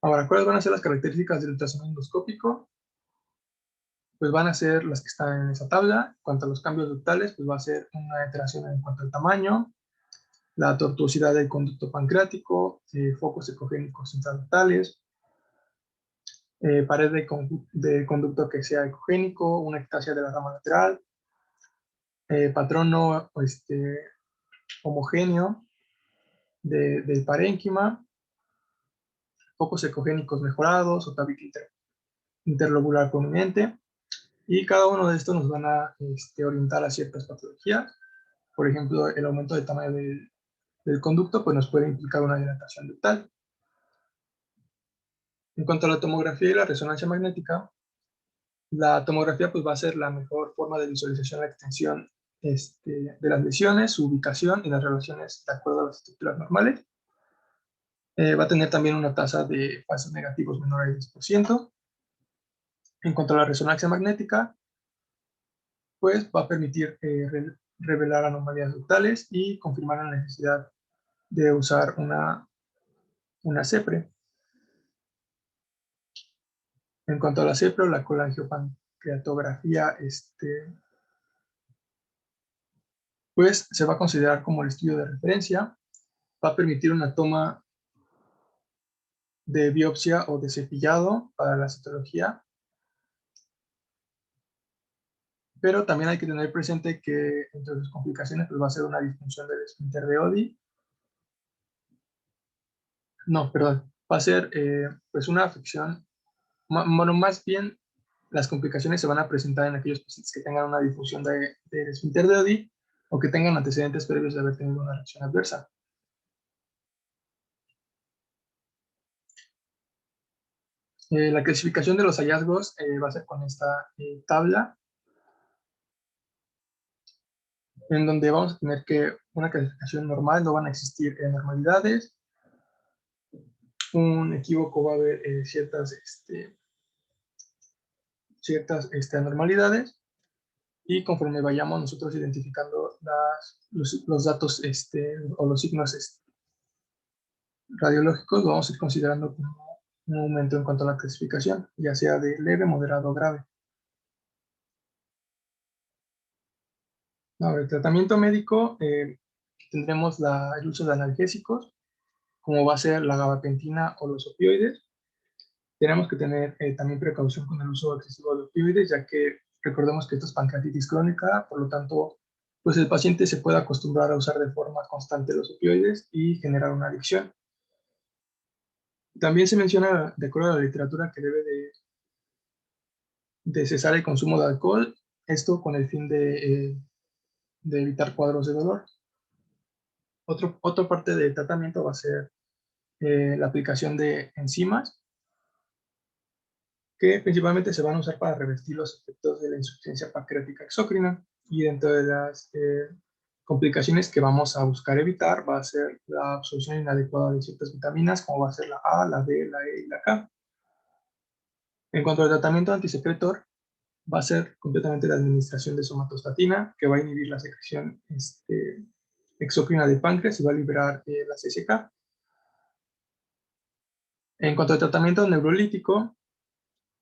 Ahora, ¿cuáles van a ser las características del ultrasonido endoscópico? Pues van a ser las que están en esa tabla. En cuanto a los cambios ductales, pues va a ser una alteración en cuanto al tamaño, la tortuosidad del conducto pancreático, focos ecogénicos intraductales, pared de conducto que sea ecogénico, una ectasia de la rama lateral, patrón no homogéneo del parénquima, focos ecogénicos mejorados o tabique interlobular prominente, y cada uno de estos nos van a orientar a ciertas patologías. Por ejemplo, el aumento del tamaño del conducto pues nos puede implicar una dilatación ductal. En cuanto a la tomografía y la resonancia magnética, la tomografía pues va a ser la mejor forma de visualización de la extensión de las lesiones, su ubicación y las relaciones de acuerdo a las estructuras normales. Va a tener también una tasa de falsos negativos menor al 10%. En cuanto a la resonancia magnética, pues va a permitir revelar anomalías ductales y confirmar la necesidad de usar una CEPRE. En cuanto a la CEPRE o la colangiopancreatografía, pues se va a considerar como el estudio de referencia. Va a permitir una toma de biopsia o de cepillado para la citología, pero también hay que tener presente que entre sus complicaciones pues va a ser una disfunción del esfínter de Oddi. No, perdón, va a ser pues una afección, bueno, más bien las complicaciones se van a presentar en aquellos pacientes que tengan una difusión del esfínter de Oddi o que tengan antecedentes previos de haber tenido una reacción adversa. La clasificación de los hallazgos va a ser con esta tabla, en donde vamos a tener que una clasificación normal, no van a existir anormalidades. Un equívoco va a haber ciertas anormalidades, y conforme vayamos nosotros identificando los datos o los signos radiológicos, lo vamos a ir considerando como un aumento en cuanto a la clasificación, ya sea de leve, moderado o grave. Ahora, el tratamiento médico, tendremos el uso de analgésicos, como va a ser la gabapentina o los opioides. Tenemos que tener también precaución con el uso excesivo de opioides, ya que recordemos que esto es pancreatitis crónica, por lo tanto, pues el paciente se puede acostumbrar a usar de forma constante los opioides y generar una adicción. También se menciona, de acuerdo a la literatura, que debe de cesar el consumo de alcohol, esto con el fin de evitar cuadros de dolor. Otra parte del tratamiento va a ser la aplicación de enzimas, que principalmente se van a usar para revertir los efectos de la insuficiencia pancreática exócrina. Y dentro de las complicaciones que vamos a buscar evitar va a ser la absorción inadecuada de ciertas vitaminas, como va a ser la A, la D, la E y la K. En cuanto al tratamiento antisecretor, va a ser completamente la administración de somatostatina, que va a inhibir la secreción exócrina de páncreas y va a liberar la CSK. En cuanto al tratamiento neurolítico,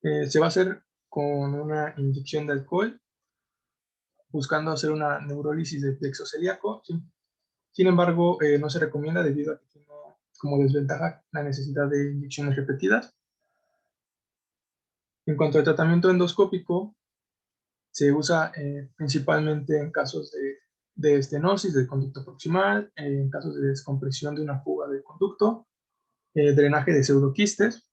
se va a hacer con una inyección de alcohol, buscando hacer una neurólisis del plexo celíaco. ¿Sí? Sin embargo, no se recomienda debido a que tiene como desventaja la necesidad de inyecciones repetidas. En cuanto al tratamiento endoscópico, se usa principalmente en casos de estenosis del conducto proximal, en casos de descompresión de una fuga del conducto, drenaje de pseudoquistes,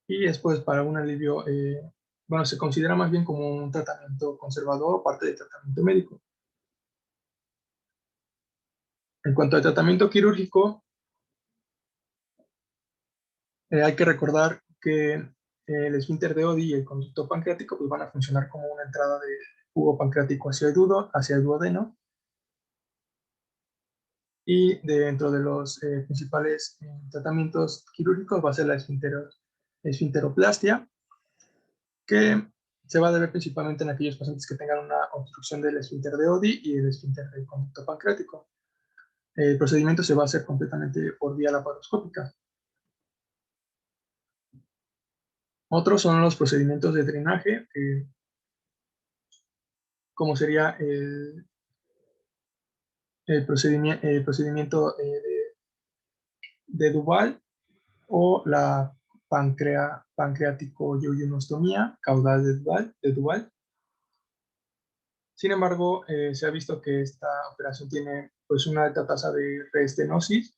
y después para un alivio, bueno, se considera más bien como un tratamiento conservador o parte del tratamiento médico. En cuanto al tratamiento quirúrgico, hay que recordar que el esfínter de Oddi y el conducto pancreático pues van a funcionar como una entrada de jugo pancreático hacia el duodeno. Y dentro de los principales tratamientos quirúrgicos va a ser la esfinteroplastia, que se va a deber principalmente en aquellos pacientes que tengan una obstrucción del esfínter de Oddi y el esfínter del conducto pancreático. El procedimiento se va a hacer completamente por vía laparoscópica. Otros son los procedimientos de drenaje, como sería el procedimiento de Duval o la pancreático-yeyunostomía caudal de Duval. Sin embargo, se ha visto que esta operación tiene pues, una alta tasa de reestenosis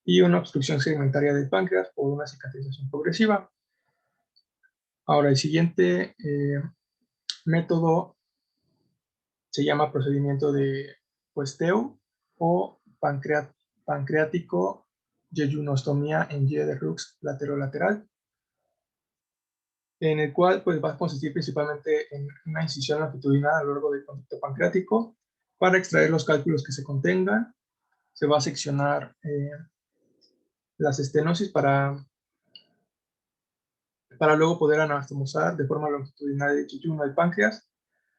y una obstrucción segmentaria del páncreas por una cicatrización progresiva. Ahora, el siguiente método se llama procedimiento de Puesteu o pancreático yeyunostomía en Y de Rux laterolateral, en el cual pues, va a consistir principalmente en una incisión longitudinal a lo largo del conducto pancreático para extraer los cálculos que se contengan. Se va a seccionar las estenosis para luego poder anastomosar de forma longitudinal el yeyuno del páncreas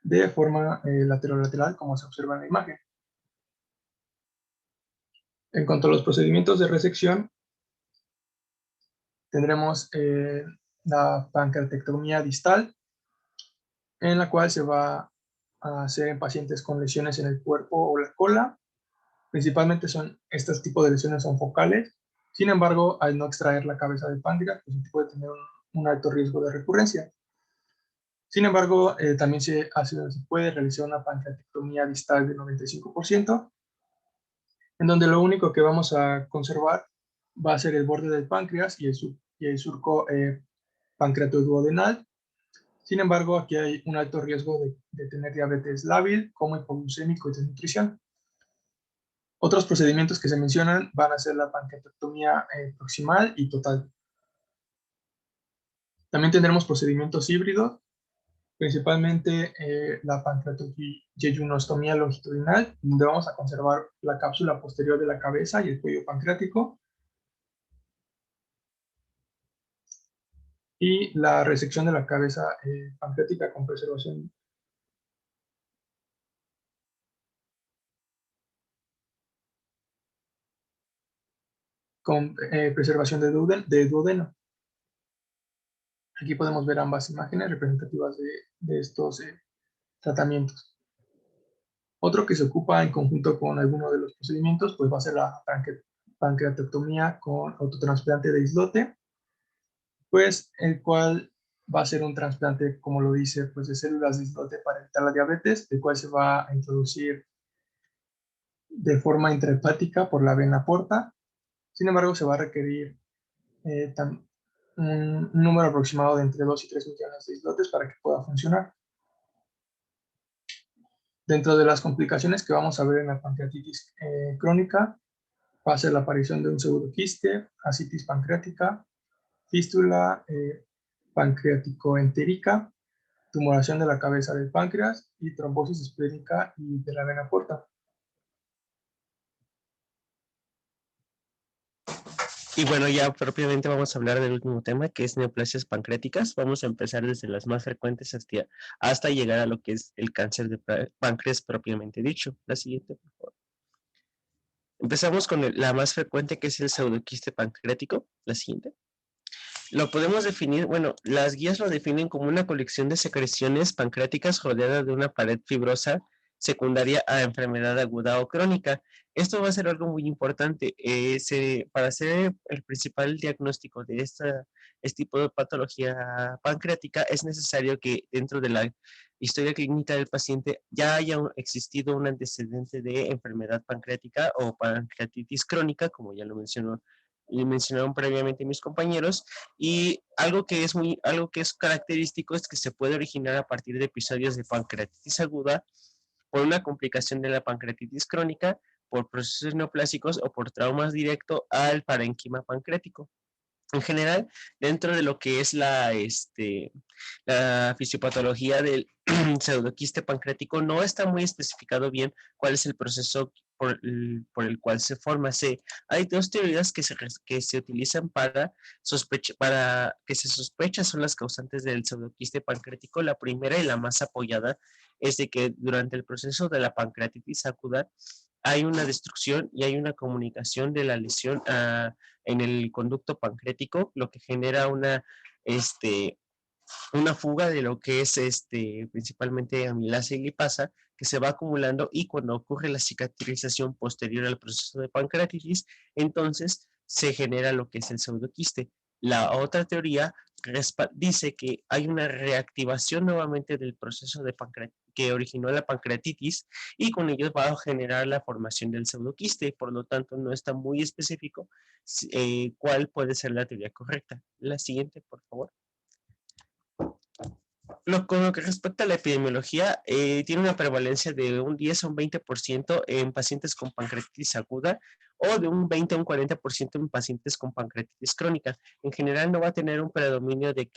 de forma lateral, como se observa en la imagen. En cuanto a los procedimientos de resección, tendremos la pancreatectomía distal, en la cual se va a hacer en pacientes con lesiones en el cuerpo o la cola. Principalmente son estos tipos de lesiones son focales. Sin embargo, al no extraer la cabeza del páncreas, pues puede tener un alto riesgo de recurrencia. Sin embargo, también se puede realizar una pancreatectomía distal del 95%, en donde lo único que vamos a conservar va a ser el borde del páncreas y el surco pancreatoduodenal. Sin embargo, aquí hay un alto riesgo de tener diabetes lábil, como hipoglucémico y desnutrición. Otros procedimientos que se mencionan van a ser la pancreatectomía proximal y total. También tendremos procedimientos híbridos, principalmente la pancreatoyeyunostomía longitudinal, donde vamos a conservar la cápsula posterior de la cabeza y el cuello pancreático, y la resección de la cabeza pancreática con preservación de duodeno. Aquí podemos ver ambas imágenes representativas de estos tratamientos. Otro que se ocupa en conjunto con alguno de los procedimientos, pues va a ser la pancreatectomía con autotrasplante de islote, pues el cual va a ser un trasplante, como lo dice, pues de células de islote para evitar la diabetes, el cual se va a introducir de forma intrahepática por la vena porta. Sin embargo, se va a requerir un número aproximado de entre 2 y 3 millones de islotes para que pueda funcionar. Dentro de las complicaciones que vamos a ver en la pancreatitis crónica, va a ser la aparición de un pseudoquiste, ascitis pancreática, fístula pancreaticoentérica, tumoración de la cabeza del páncreas y trombosis esplénica y de la vena porta. Y bueno, ya propiamente vamos a hablar del último tema, que es neoplasias pancreáticas. Vamos a empezar desde las más frecuentes hasta llegar a lo que es el cáncer de páncreas propiamente dicho. La siguiente, por favor. Empezamos con la más frecuente, que es el pseudoquiste pancreático. La siguiente. Lo podemos definir, bueno, las guías lo definen como una colección de secreciones pancreáticas rodeada de una pared fibrosa secundaria a enfermedad aguda o crónica. Esto va a ser algo muy importante. Para hacer el principal diagnóstico de este tipo de patología pancreática, es necesario que dentro de la historia clínica del paciente ya haya existido un antecedente de enfermedad pancreática o pancreatitis crónica, como ya lo mencionaron previamente mis compañeros, y algo que es característico es que se puede originar a partir de episodios de pancreatitis aguda por una complicación de la pancreatitis crónica, por procesos neoplásicos o por traumas directo al parénquima pancreático. En general, dentro de lo que es la fisiopatología del pseudoquiste pancreático, no está muy especificado bien cuál es el proceso por el cual se forma. Hay dos teorías que se utilizan para que se sospecha son las causantes del pseudoquiste pancreático. La primera y la más apoyada es de que durante el proceso de la pancreatitis aguda hay una destrucción y hay una comunicación de la lesión en el conducto pancreático, lo que genera una fuga de lo que es principalmente amilasa y lipasa, que se va acumulando, y cuando ocurre la cicatrización posterior al proceso de pancreatitis, entonces se genera lo que es el pseudoquiste. La otra teoría dice que hay una reactivación nuevamente del proceso de que originó la pancreatitis, y con ello va a generar la formación del pseudoquiste. Por lo tanto, no está muy específico cuál puede ser la teoría correcta. La siguiente, por favor. Con lo que respecta a la epidemiología, tiene una prevalencia de un 10 a un 20% en pacientes con pancreatitis aguda, o de un 20 a un 40% en pacientes con pancreatitis crónica. En general no va a tener un predominio de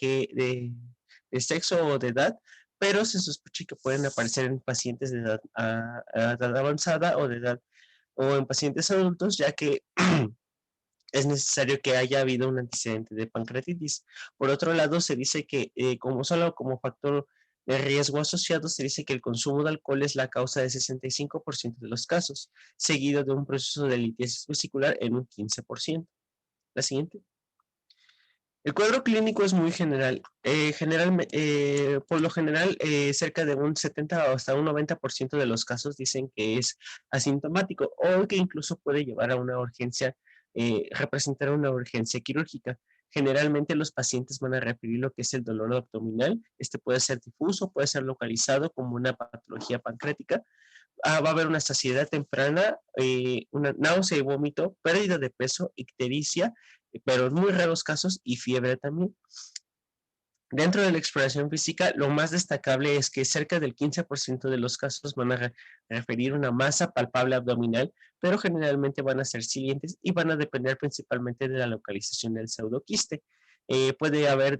sexo o de edad, pero se sospecha que pueden aparecer en pacientes de edad, edad avanzada o en pacientes adultos, ya que es necesario que haya habido un antecedente de pancreatitis. Por otro lado, se dice que como factor de riesgo asociado, se dice que el consumo de alcohol es la causa de 65% de los casos, seguido de un proceso de litiasis vesicular en un 15%. La siguiente. El cuadro clínico es muy general. Por lo general, cerca de un 70 o hasta un 90% de los casos dicen que es asintomático, o que incluso puede llevar a una urgencia, representar una urgencia quirúrgica. Generalmente los pacientes van a referir lo que es el dolor abdominal. Este puede ser difuso, puede ser localizado como una patología pancreática. Va a haber una saciedad temprana, una náusea y vómito, pérdida de peso, ictericia, pero en muy raros casos, y fiebre también. Dentro de la exploración física, lo más destacable es que cerca del 15% de los casos van a referir una masa palpable abdominal, pero generalmente van a ser silientes y van a depender principalmente de la localización del pseudoquiste. Puede haber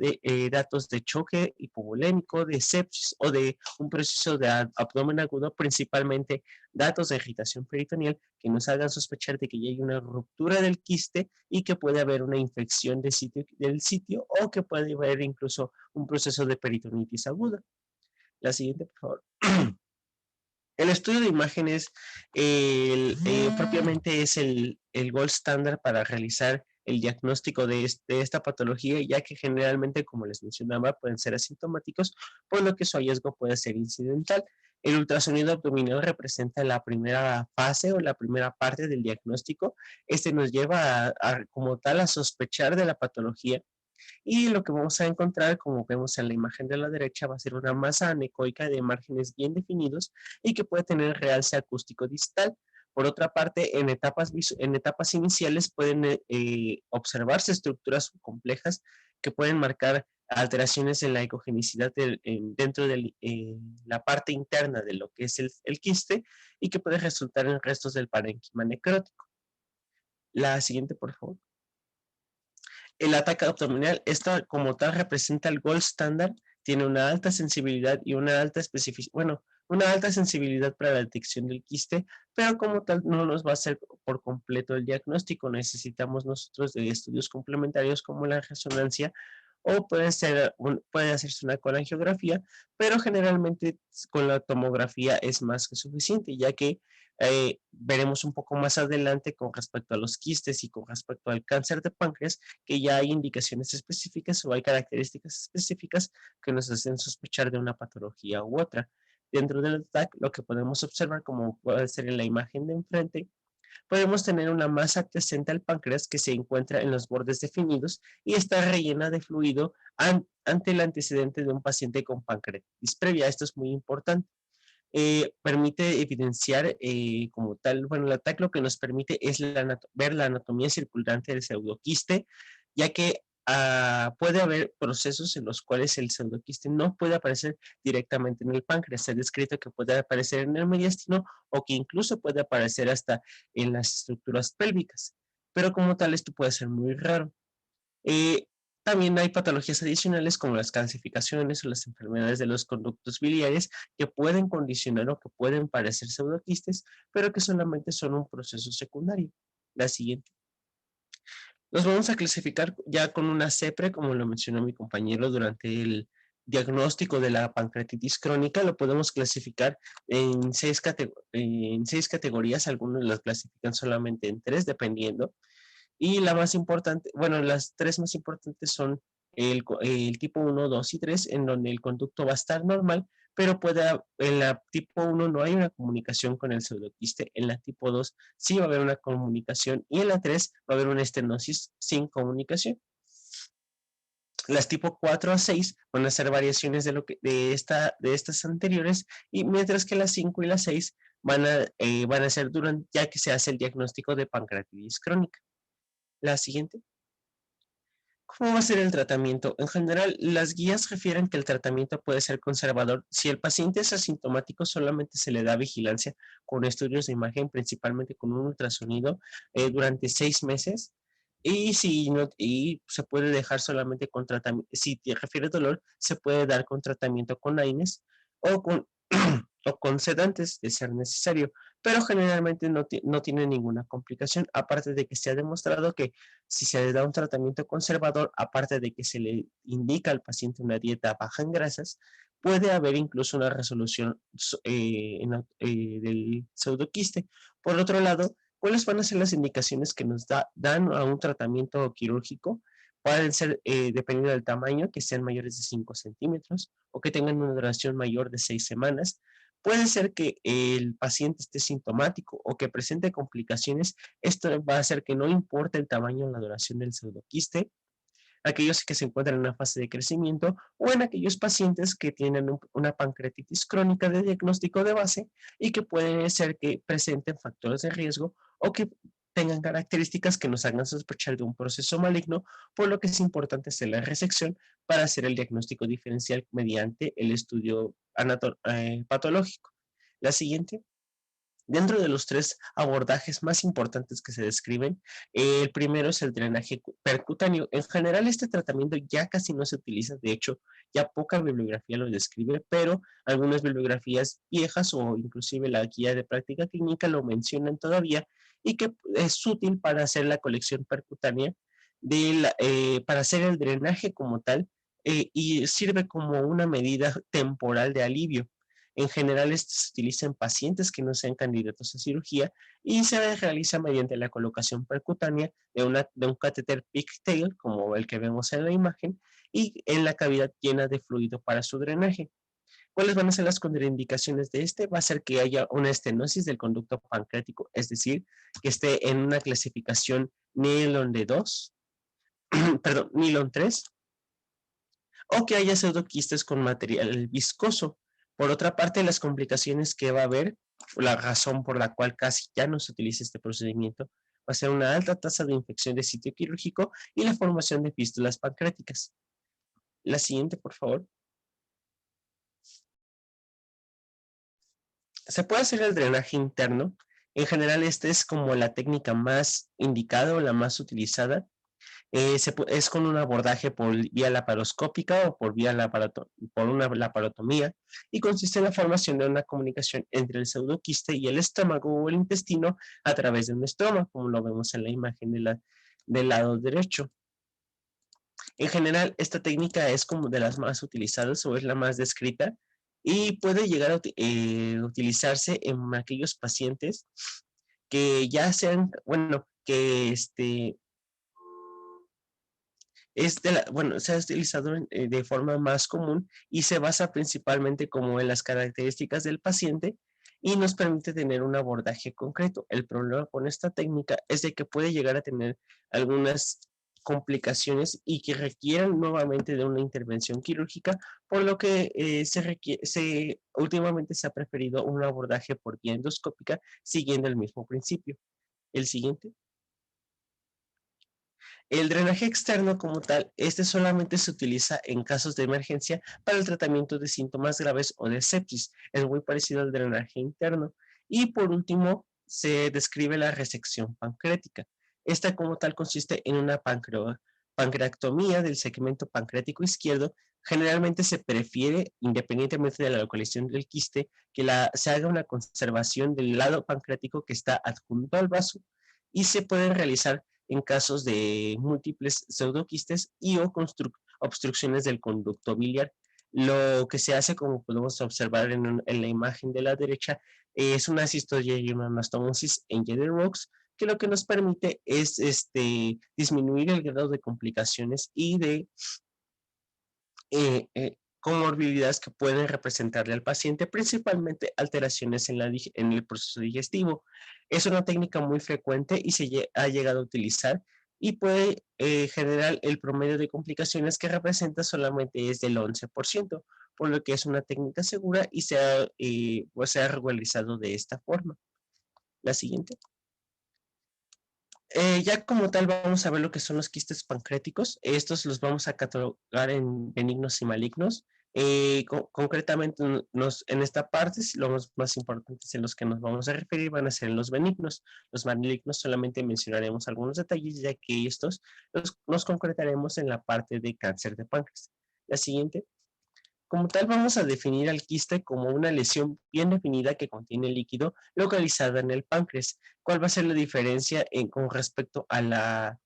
datos de choque hipovolémico, de sepsis o de un proceso de abdomen agudo, principalmente datos de irritación peritoneal que nos hagan sospechar de que ya hay una ruptura del quiste y que puede haber una infección del sitio, o que puede haber incluso un proceso de peritonitis aguda. La siguiente, por favor. El estudio de imágenes propiamente es el gold standard para realizar el diagnóstico de esta patología, ya que generalmente, como les mencionaba, pueden ser asintomáticos, por lo que su hallazgo puede ser incidental. El ultrasonido abdominal representa la primera fase o la primera parte del diagnóstico. Este nos lleva como tal a sospechar de la patología, y lo que vamos a encontrar, como vemos en la imagen de la derecha, va a ser una masa anecoica de márgenes bien definidos y que puede tener realce acústico distal. Por otra parte, en etapas iniciales pueden observarse estructuras complejas que pueden marcar alteraciones en la ecogenicidad dentro de la parte interna de lo que es el quiste, y que puede resultar en restos del parénquima necrótico. La siguiente, por favor. El ataque abdominal, esta como tal representa el gold standard, tiene una alta sensibilidad y una alta una alta sensibilidad para la detección del quiste, pero como tal no nos va a hacer por completo el diagnóstico. Necesitamos nosotros de estudios complementarios como la resonancia, o puede hacerse una colangiografía, pero generalmente con la tomografía es más que suficiente, ya que veremos un poco más adelante con respecto a los quistes y con respecto al cáncer de páncreas, que ya hay indicaciones específicas o hay características específicas que nos hacen sospechar de una patología u otra. Dentro del TAC, lo que podemos observar, como puede ser en la imagen de enfrente, podemos tener una masa adyacente al páncreas que se encuentra en los bordes definidos y está rellena de fluido ante el antecedente de un paciente con pancreatitis previa. Esto es muy importante. Permite evidenciar como tal, bueno, el ataque lo que nos permite es ver la anatomía circulante del pseudoquiste, ya que puede haber procesos en los cuales el pseudoquiste no puede aparecer directamente en el páncreas. Se ha descrito que puede aparecer en el mediastino, o que incluso puede aparecer hasta en las estructuras pélvicas, pero como tal esto puede ser muy raro. También hay patologías adicionales como las calcificaciones o las enfermedades de los conductos biliares que pueden condicionar o que pueden parecer pseudoquistes, pero que solamente son un proceso secundario. La siguiente. Los vamos a clasificar ya con una CEPRE, como lo mencionó mi compañero durante el diagnóstico de la pancreatitis crónica. Lo podemos clasificar en seis categorías. Algunos las clasifican solamente en 3, dependiendo. Y la más importante, bueno, las 3 más importantes son el tipo 1, 2 y 3, en donde el conducto va a estar normal, pero en la tipo 1 no hay una comunicación con el pseudoquiste, en la tipo 2 sí va a haber una comunicación y en la 3 va a haber una estenosis sin comunicación. Las tipo 4 a 6 van a ser variaciones de estas anteriores, y mientras que las 5 y las 6 van a ser ya que se hace el diagnóstico de pancreatitis crónica. La siguiente. ¿Cómo va a ser el tratamiento? En general, las guías refieren que el tratamiento puede ser conservador. Si el paciente es asintomático, solamente se le da vigilancia con estudios de imagen, principalmente con un ultrasonido, durante 6 meses. Y se puede dejar solamente con tratamiento. Si te refiere dolor, se puede dar con tratamiento con AINES o con, o con sedantes, de ser necesario, pero generalmente no tiene ninguna complicación, aparte de que se ha demostrado que si se le da un tratamiento conservador, aparte de que se le indica al paciente una dieta baja en grasas, puede haber incluso una resolución del pseudoquiste. Por otro lado, ¿cuáles van a ser las indicaciones que nos dan a un tratamiento quirúrgico? Pueden ser, dependiendo del tamaño, que sean mayores de 5 centímetros o que tengan una duración mayor de 6 semanas. Puede ser que el paciente esté sintomático o que presente complicaciones. Esto va a hacer que no importe el tamaño o la duración del pseudoquiste, aquellos que se encuentran en una fase de crecimiento o en aquellos pacientes que tienen una pancreatitis crónica de diagnóstico de base y que pueden ser que presenten factores de riesgo o que tengan características que nos hagan sospechar de un proceso maligno, por lo que es importante hacer la resección para hacer el diagnóstico diferencial mediante el estudio patológico. La siguiente. Dentro de los 3 abordajes más importantes que se describen, el primero es el drenaje percutáneo. En general, este tratamiento ya casi no se utiliza, de hecho, ya poca bibliografía lo describe, pero algunas bibliografías viejas o inclusive la guía de práctica clínica lo mencionan todavía, y que es útil para hacer la colección percutánea, para hacer el drenaje como tal, y sirve como una medida temporal de alivio. En general, este se utiliza en pacientes que no sean candidatos a cirugía y se realiza mediante la colocación percutánea de un catéter pigtail, como el que vemos en la imagen, y en la cavidad llena de fluido para su drenaje. ¿Cuáles van a ser las contraindicaciones de este? Va a ser que haya una estenosis del conducto pancreático, es decir, que esté en una clasificación Nilon de 2, perdón, Nilon 3, o que haya pseudoquistes con material viscoso. Por otra parte, las complicaciones que va a haber, la razón por la cual casi ya no se utiliza este procedimiento, va a ser una alta tasa de infección de sitio quirúrgico y la formación de fístulas pancreáticas. La siguiente, por favor. Se puede hacer el drenaje interno. En general, esta es como la técnica más indicada o la más utilizada. Es con un abordaje por vía laparoscópica o por una laparotomía, y consiste en la formación de una comunicación entre el pseudoquiste y el estómago o el intestino a través de un estroma, como lo vemos en la imagen del lado derecho. En general, esta técnica es como de las más utilizadas o es la más descrita, y puede llegar a utilizarse en aquellos pacientes que ya sean, bueno, que bueno, se ha utilizado de forma más común y se basa principalmente como en las características del paciente y nos permite tener un abordaje concreto. El problema con esta técnica es de que puede llegar a tener algunas complicaciones y que requieran nuevamente de una intervención quirúrgica, por lo que últimamente se ha preferido un abordaje por vía endoscópica siguiendo el mismo principio. El siguiente. El drenaje externo como tal, este solamente se utiliza en casos de emergencia para el tratamiento de síntomas graves o de sepsis. Es muy parecido al drenaje interno. Y por último, se describe la resección pancreática. Esta como tal consiste en una pancreatomía del segmento pancreático izquierdo, generalmente se prefiere, independientemente de la localización del quiste, que se haga una conservación del lado pancreático que está adjunto al vaso y se pueden realizar en casos de múltiples pseudoquistes y o obstrucciones del conducto biliar. Lo que se hace, como podemos observar en la imagen de la derecha, es una cistodia y una anastomosis en Jeder-Rooks, que lo que nos permite es disminuir el grado de complicaciones y de comorbilidades que pueden representarle al paciente, principalmente alteraciones en el proceso digestivo. Es una técnica muy frecuente y se ha llegado a utilizar y puede generar el promedio de complicaciones que representa solamente es del 11%, por lo que es una técnica segura y se ha regularizado de esta forma. La siguiente. Ya como tal vamos a ver lo que son los quistes pancreáticos. Estos los vamos a catalogar en benignos y malignos. Concretamente en esta parte, los más importantes en los que nos vamos a referir van a ser los benignos. Los malignos solamente mencionaremos algunos detalles, ya que estos nos concretaremos en la parte de cáncer de páncreas. La siguiente. Como tal, vamos a definir al quiste como una lesión bien definida que contiene líquido localizada en el páncreas. ¿Cuál va a ser la diferencia con respecto al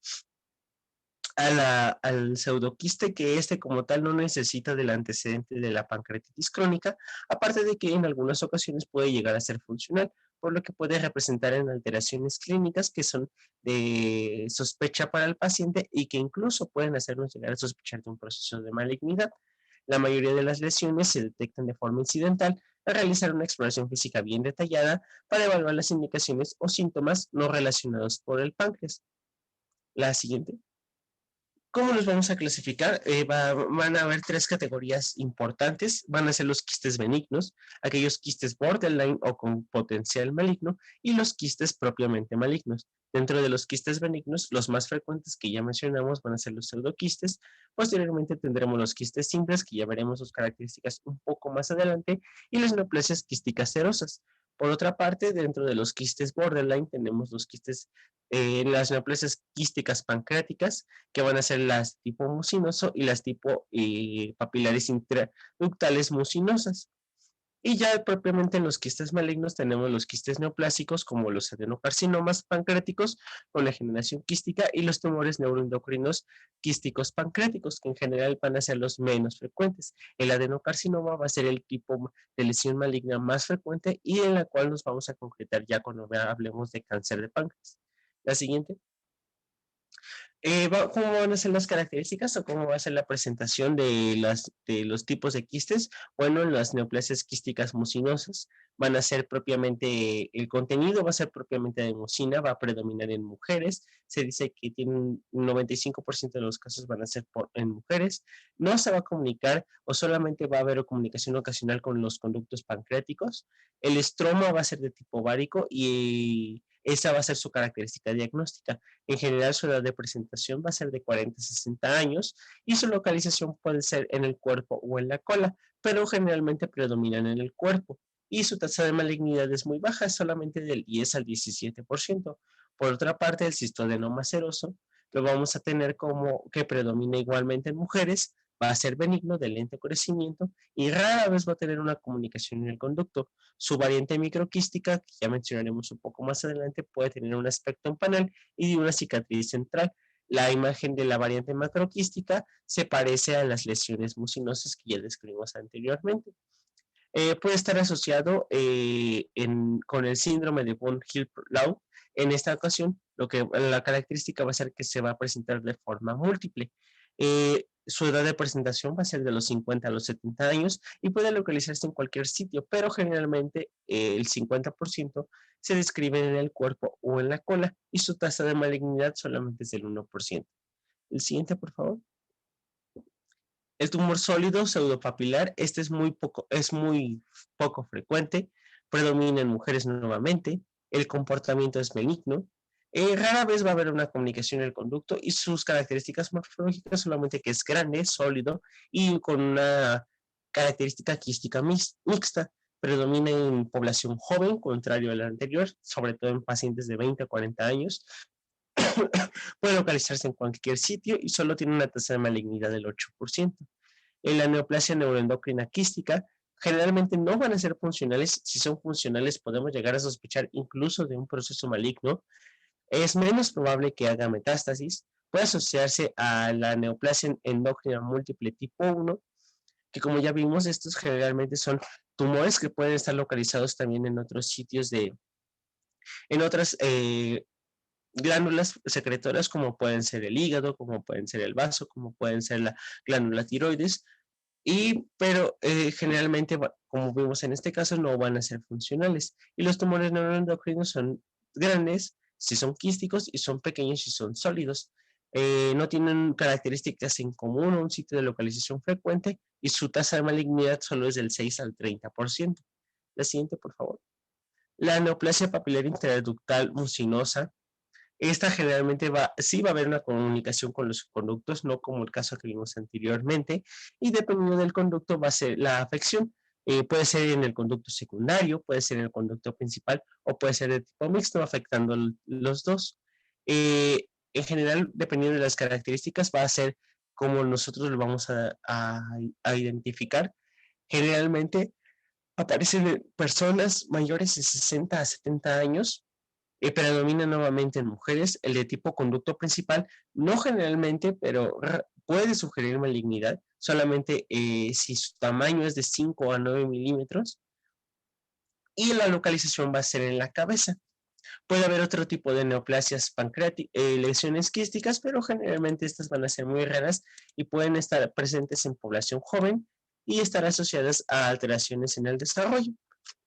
pseudoquiste? Que como tal no necesita del antecedente de la pancreatitis crónica, aparte de que en algunas ocasiones puede llegar a ser funcional, por lo que puede representar en alteraciones clínicas que son de sospecha para el paciente y que incluso pueden hacernos llegar a sospechar de un proceso de malignidad. La mayoría de las lesiones se detectan de forma incidental al realizar una exploración física bien detallada para evaluar las indicaciones o síntomas no relacionados por el páncreas. La siguiente. ¿Cómo los vamos a clasificar? Van a haber tres categorías importantes. Van a ser los quistes benignos, aquellos quistes borderline o con potencial maligno, y los quistes propiamente malignos. Dentro de los quistes benignos, los más frecuentes que ya mencionamos van a ser los pseudoquistes. Posteriormente tendremos los quistes simples, que ya veremos sus características un poco más adelante, y las neoplasias quísticas serosas. Por otra parte, dentro de los quistes borderline tenemos los quistes, las neoplasias quísticas pancreáticas, que van a ser las tipo mucinoso y las tipo papilares intraductales mucinosas. Y ya propiamente en los quistes malignos tenemos los quistes neoplásicos como los adenocarcinomas pancreáticos con la generación quística y los tumores neuroendocrinos quísticos pancreáticos, que en general van a ser los menos frecuentes. El adenocarcinoma va a ser el tipo de lesión maligna más frecuente y en la cual nos vamos a concretar ya cuando hablemos de cáncer de páncreas. La siguiente. ¿Cómo van a ser las características o cómo va a ser la presentación de los tipos de quistes? Bueno, las neoplasias quísticas mucinosas van a ser propiamente, el contenido va a ser propiamente de mucina, va a predominar en mujeres. Se dice que un 95% de los casos van a ser en mujeres. No se va a comunicar o solamente va a haber comunicación ocasional con los conductos pancreáticos. El estroma va a ser de tipo ovárico y esa va a ser su característica diagnóstica. En general, su edad de presentación va a ser de 40 a 60 años y su localización puede ser en el cuerpo o en la cola, pero generalmente predominan en el cuerpo. Y su tasa de malignidad es muy baja, es solamente del 10 al 17%. Por otra parte, el cistoadenoma seroso lo vamos a tener como que predomina igualmente en mujeres, va a ser benigno, de lento crecimiento y rara vez va a tener una comunicación en el conducto. Su variante microquística, que ya mencionaremos un poco más adelante, puede tener un aspecto en panel y de una cicatriz central. La imagen de la variante macroquística se parece a las lesiones mucinosas que ya describimos anteriormente. Puede estar asociado con el síndrome de von Hippel-Lindau. En esta ocasión, la característica va a ser que se va a presentar de forma múltiple. Su edad de presentación va a ser de los 50 a los 70 años y puede localizarse en cualquier sitio, pero generalmente el 50% se describe en el cuerpo o en la cola y su tasa de malignidad solamente es del 1%. El siguiente, por favor. El tumor sólido pseudopapilar, este es muy poco frecuente, predomina en mujeres nuevamente, el comportamiento es benigno, rara vez va a haber una comunicación en el conducto y sus características morfológicas solamente que es grande, sólido y con una característica quística mixta. Predomina en población joven, contrario a la anterior, sobre todo en pacientes de 20 a 40 años. Puede localizarse en cualquier sitio y solo tiene una tasa de malignidad del 8%. En la neoplasia neuroendocrina quística, generalmente no van a ser funcionales. Si son funcionales, podemos llegar a sospechar incluso de un proceso maligno. Es menos probable que haga metástasis. Puede asociarse a la neoplasia endocrina múltiple tipo 1, que como ya vimos, estos generalmente son tumores que pueden estar localizados también en otros sitios en otras glándulas secretoras, como pueden ser el hígado, como pueden ser el vaso, como pueden ser la glándula tiroides, pero generalmente, como vimos en este caso, no van a ser funcionales. Y los tumores neuroendocrinos son grandes si son quísticos y son pequeños si son sólidos. No tienen características en común o un sitio de localización frecuente y su tasa de malignidad solo es del 6 al 30%. La siguiente, por favor. La neoplasia papilar intraductal mucinosa. Esta generalmente sí va a haber una comunicación con los conductos, no como el caso que vimos anteriormente, y dependiendo del conducto va a ser la afección. Puede ser en el conducto secundario, puede ser en el conducto principal o puede ser de tipo mixto, afectando los dos. En general, dependiendo de las características, va a ser como nosotros lo vamos a identificar. Generalmente aparecen en personas mayores de 60 a 70 años. Predomina nuevamente en mujeres. El de tipo conducto principal, no generalmente, pero puede sugerir malignidad, solamente si su tamaño es de 5 a 9 milímetros, y la localización va a ser en la cabeza. Puede haber otro tipo de neoplasias pancreáticas, lesiones quísticas, pero generalmente estas van a ser muy raras y pueden estar presentes en población joven y estar asociadas a alteraciones en el desarrollo.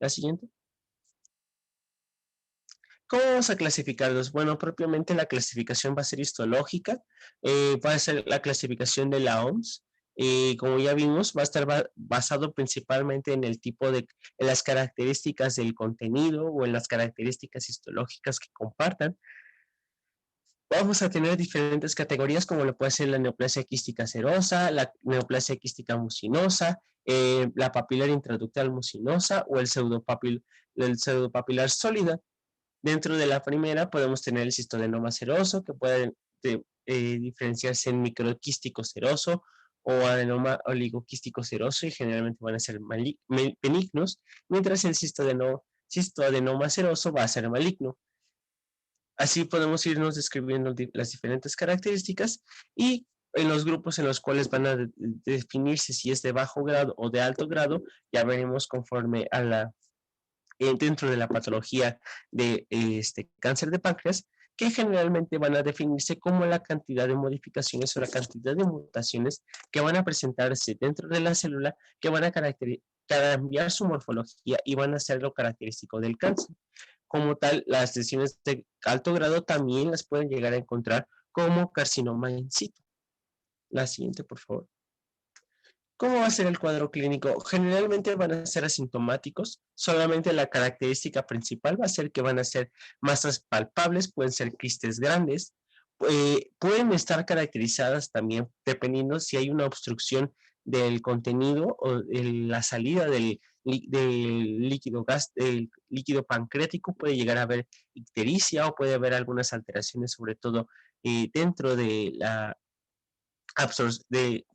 La siguiente. ¿Cómo vamos a clasificarlos? Bueno, propiamente la clasificación va a ser histológica, va a ser la clasificación de la OMS, como ya vimos, va a estar basado principalmente en el tipo en las características del contenido o en las características histológicas que compartan. Vamos a tener diferentes categorías, como lo puede ser la neoplasia quística serosa, la neoplasia quística mucinosa, la papilar intraductal mucinosa o el pseudopapilar sólida. Dentro de la primera podemos tener el cistoadenoma seroso, que puede diferenciarse en microquístico seroso o adenoma oligoquístico seroso, y generalmente van a ser benignos, mientras el cistoadenoma seroso va a ser maligno. Así podemos irnos describiendo las diferentes características y en los grupos en los cuales van a definirse si es de bajo grado o de alto grado, ya veremos conforme a dentro de la patología de cáncer de páncreas, que generalmente van a definirse como la cantidad de modificaciones o la cantidad de mutaciones que van a presentarse dentro de la célula, que van a cambiar su morfología y van a ser lo característico del cáncer. Como tal, las lesiones de alto grado también las pueden llegar a encontrar como carcinoma in situ. La siguiente, por favor. ¿Cómo va a ser el cuadro clínico? Generalmente van a ser asintomáticos, solamente la característica principal va a ser que van a ser masas palpables, pueden ser quistes grandes, pueden estar caracterizadas también dependiendo si hay una obstrucción del contenido o la salida del líquido pancreático, puede llegar a haber ictericia o puede haber algunas alteraciones, sobre todo dentro de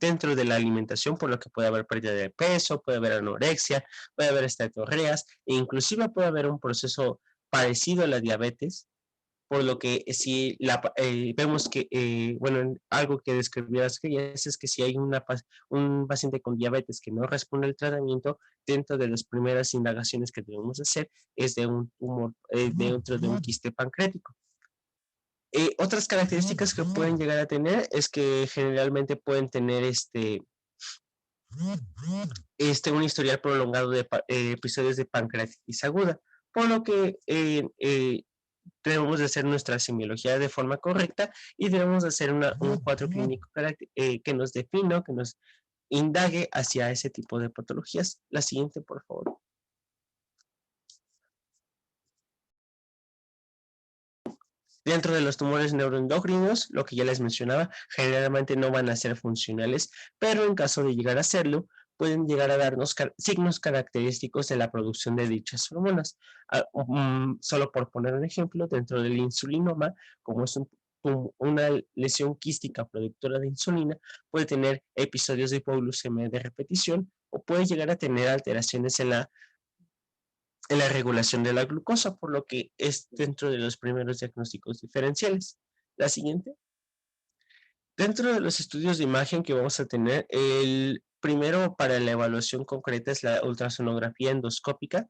dentro de la alimentación, por lo que puede haber pérdida de peso, puede haber anorexia, puede haber esteatorreas, e inclusive puede haber un proceso parecido a la diabetes, por lo que si vemos que, bueno, algo que describías que es que si hay un paciente con diabetes que no responde al tratamiento, dentro de las primeras indagaciones que debemos hacer es de un tumor, dentro de un quiste pancreático. Otras características que pueden llegar a tener es que generalmente pueden tener un historial prolongado de episodios de pancreatitis aguda, por lo que debemos de hacer nuestra semiología de forma correcta y debemos de hacer un cuadro clínico que nos defina, que nos indague hacia ese tipo de patologías. La siguiente, por favor. Dentro de los tumores neuroendocrinos, lo que ya les mencionaba, generalmente no van a ser funcionales, pero en caso de llegar a serlo, pueden llegar a darnos signos característicos de la producción de dichas hormonas. Solo por poner un ejemplo, dentro del insulinoma, como es una lesión quística productora de insulina puede tener episodios de hipoglucemia de repetición o puede llegar a tener alteraciones en la regulación de la glucosa, por lo que es dentro de los primeros diagnósticos diferenciales. La siguiente. Dentro de los estudios de imagen que vamos a tener, el primero para la evaluación concreta es la ultrasonografía endoscópica.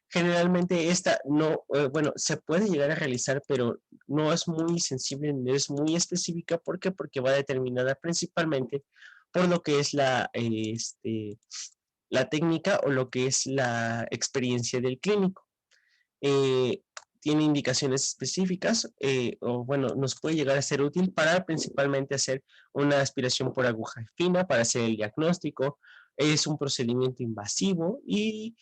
Generalmente esta no, bueno, se puede llegar a realizar, pero no es muy sensible, no es muy específica. ¿Por qué? Porque va determinada principalmente por lo que es la técnica o lo que es la experiencia del clínico. Eh, tiene indicaciones específicas, o bueno, nos puede llegar a ser útil para principalmente hacer una aspiración por aguja fina, para hacer el diagnóstico. Es un procedimiento invasivo y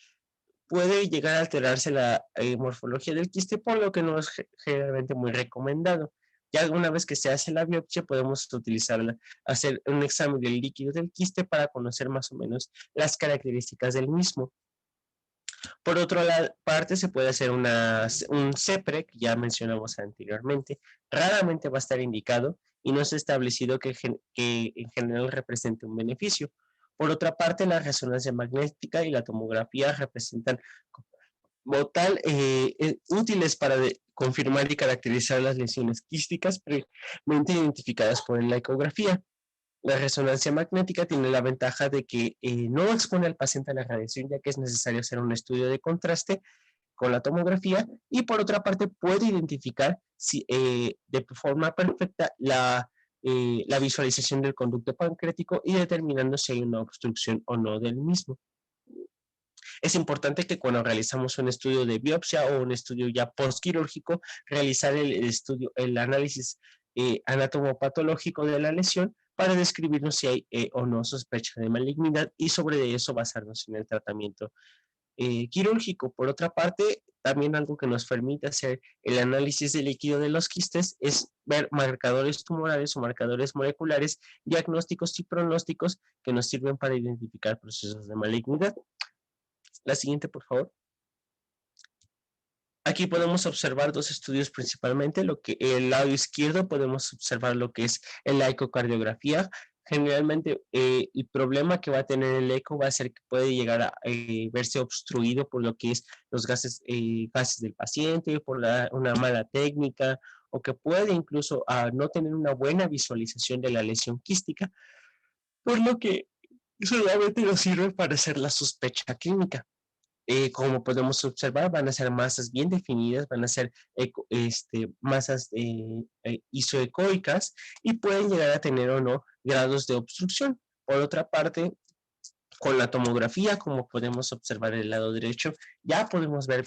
puede llegar a alterarse la morfología del quiste, por lo que no es generalmente muy recomendado. Ya una vez que se hace la biopsia, podemos utilizarla, hacer un examen del líquido del quiste para conocer más o menos las características del mismo. Por otra parte, se puede hacer un CEPRE, que ya mencionamos anteriormente. Raramente va a estar indicado y no se ha establecido que en general represente un beneficio. Por otra parte, la resonancia magnética y la tomografía representan como tal útiles para confirmar y caracterizar las lesiones quísticas previamente identificadas por la ecografía. La resonancia magnética tiene la ventaja de que no expone al paciente a la radiación, ya que es necesario hacer un estudio de contraste con la tomografía, y por otra parte puede identificar de forma perfecta la visualización del conducto pancreático y determinando si hay una obstrucción o no del mismo. Es importante que cuando realizamos un estudio de biopsia o un estudio ya postquirúrgico, realizar el análisis anatomopatológico de la lesión para describirnos si hay o no sospecha de malignidad y sobre eso basarnos en el tratamiento quirúrgico. Por otra parte, también algo que nos permite hacer el análisis de líquido de los quistes es ver marcadores tumorales o marcadores moleculares, diagnósticos y pronósticos que nos sirven para identificar procesos de malignidad. La siguiente, por favor. Aquí podemos observar dos estudios principalmente. El lado izquierdo podemos observar lo que es la ecocardiografía. Generalmente el problema que va a tener el eco va a ser que puede llegar a verse obstruido por lo que es los gases del paciente, por una mala técnica, o que puede incluso no tener una buena visualización de la lesión quística, por lo que solamente nos sirve para hacer la sospecha clínica. Como podemos observar, van a ser masas bien definidas, van a ser masas isoecoicas y pueden llegar a tener o no grados de obstrucción. Por otra parte, con la tomografía, como podemos observar en el lado derecho, ya podemos ver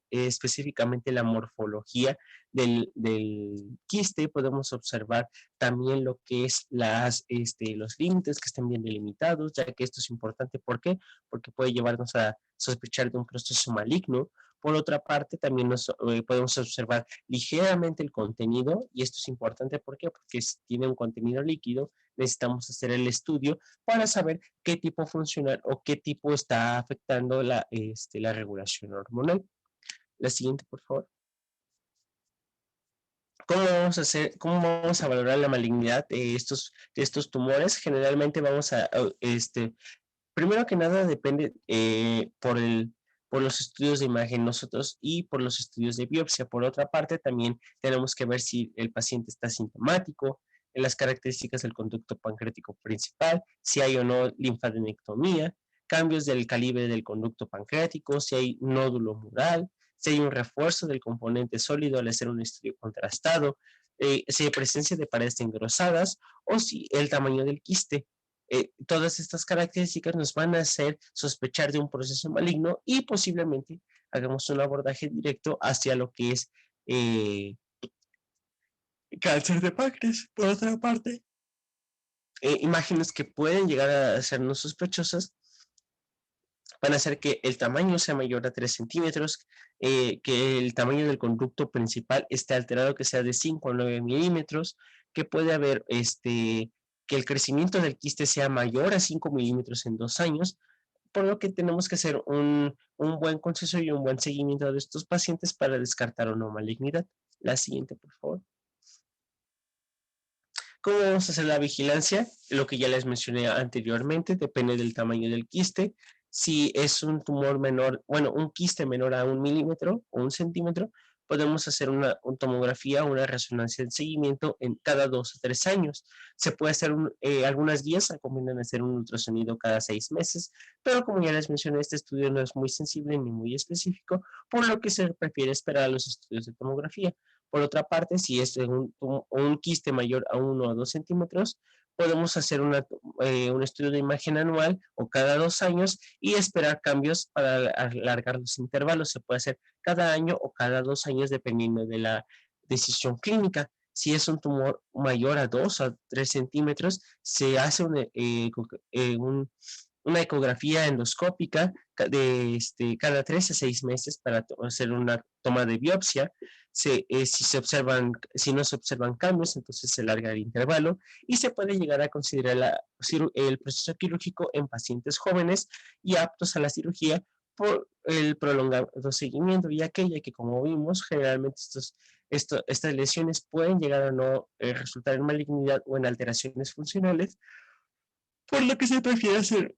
específicamente la morfología del quiste. Podemos observar también lo que es los límites que estén bien delimitados, ya que esto es importante. ¿Por qué? Porque puede llevarnos a sospechar de un proceso maligno. Por otra parte, también podemos observar ligeramente el contenido, y esto es importante. ¿Por qué? Porque si tiene un contenido líquido, necesitamos hacer el estudio para saber qué tipo funcional o qué tipo está afectando la regulación hormonal. La siguiente, por favor. ¿Cómo vamos a valorar la malignidad de estos tumores? Generalmente vamos a, primero que nada depende por los estudios de imagen nosotros y por los estudios de biopsia. Por otra parte, también tenemos que ver si el paciente está sintomático, en las características del conducto pancreático principal, si hay o no linfadenectomía, cambios del calibre del conducto pancreático, si hay nódulo mural, si hay un refuerzo del componente sólido al hacer un estudio contrastado, si hay presencia de paredes engrosadas o si el tamaño del quiste. Todas estas características nos van a hacer sospechar de un proceso maligno y posiblemente hagamos un abordaje directo hacia lo que es cáncer de páncreas. Por otra parte, imágenes que pueden llegar a hacernos sospechosas van a hacer que el tamaño sea mayor a 3 centímetros, que el tamaño del conducto principal esté alterado, que sea de 5 a 9 milímetros, que puede haber que el crecimiento del quiste sea mayor a 5 milímetros en 2 años, por lo que tenemos que hacer un buen consenso y un buen seguimiento de estos pacientes para descartar o no malignidad. La siguiente, por favor. ¿Cómo vamos a hacer la vigilancia? Lo que ya les mencioné anteriormente, depende del tamaño del quiste. Si es un tumor menor, bueno, un quiste menor a 1 milímetro o 1 centímetro, podemos hacer una tomografía o una resonancia de seguimiento en cada 2 o 3 años. Se puede hacer, algunas guías recomiendan hacer un ultrasonido cada 6 meses, pero como ya les mencioné, este estudio no es muy sensible ni muy específico, por lo que se prefiere esperar a los estudios de tomografía. Por otra parte, si es un quiste mayor a 1 o 2 centímetros, podemos hacer un estudio de imagen anual o cada 2 años y esperar cambios para alargar los intervalos. Se puede hacer cada año o cada 2 años dependiendo de la decisión clínica. Si es un tumor mayor a 2 o 3 centímetros, se hace una ecografía endoscópica cada 3 a 6 meses para hacer una toma de biopsia. Si no se observan cambios, entonces se larga el intervalo y se puede llegar a considerar el proceso quirúrgico en pacientes jóvenes y aptos a la cirugía por el prolongado seguimiento, ya que como vimos, generalmente estas lesiones pueden llegar a no resultar en malignidad o en alteraciones funcionales, por lo que se prefiere hacer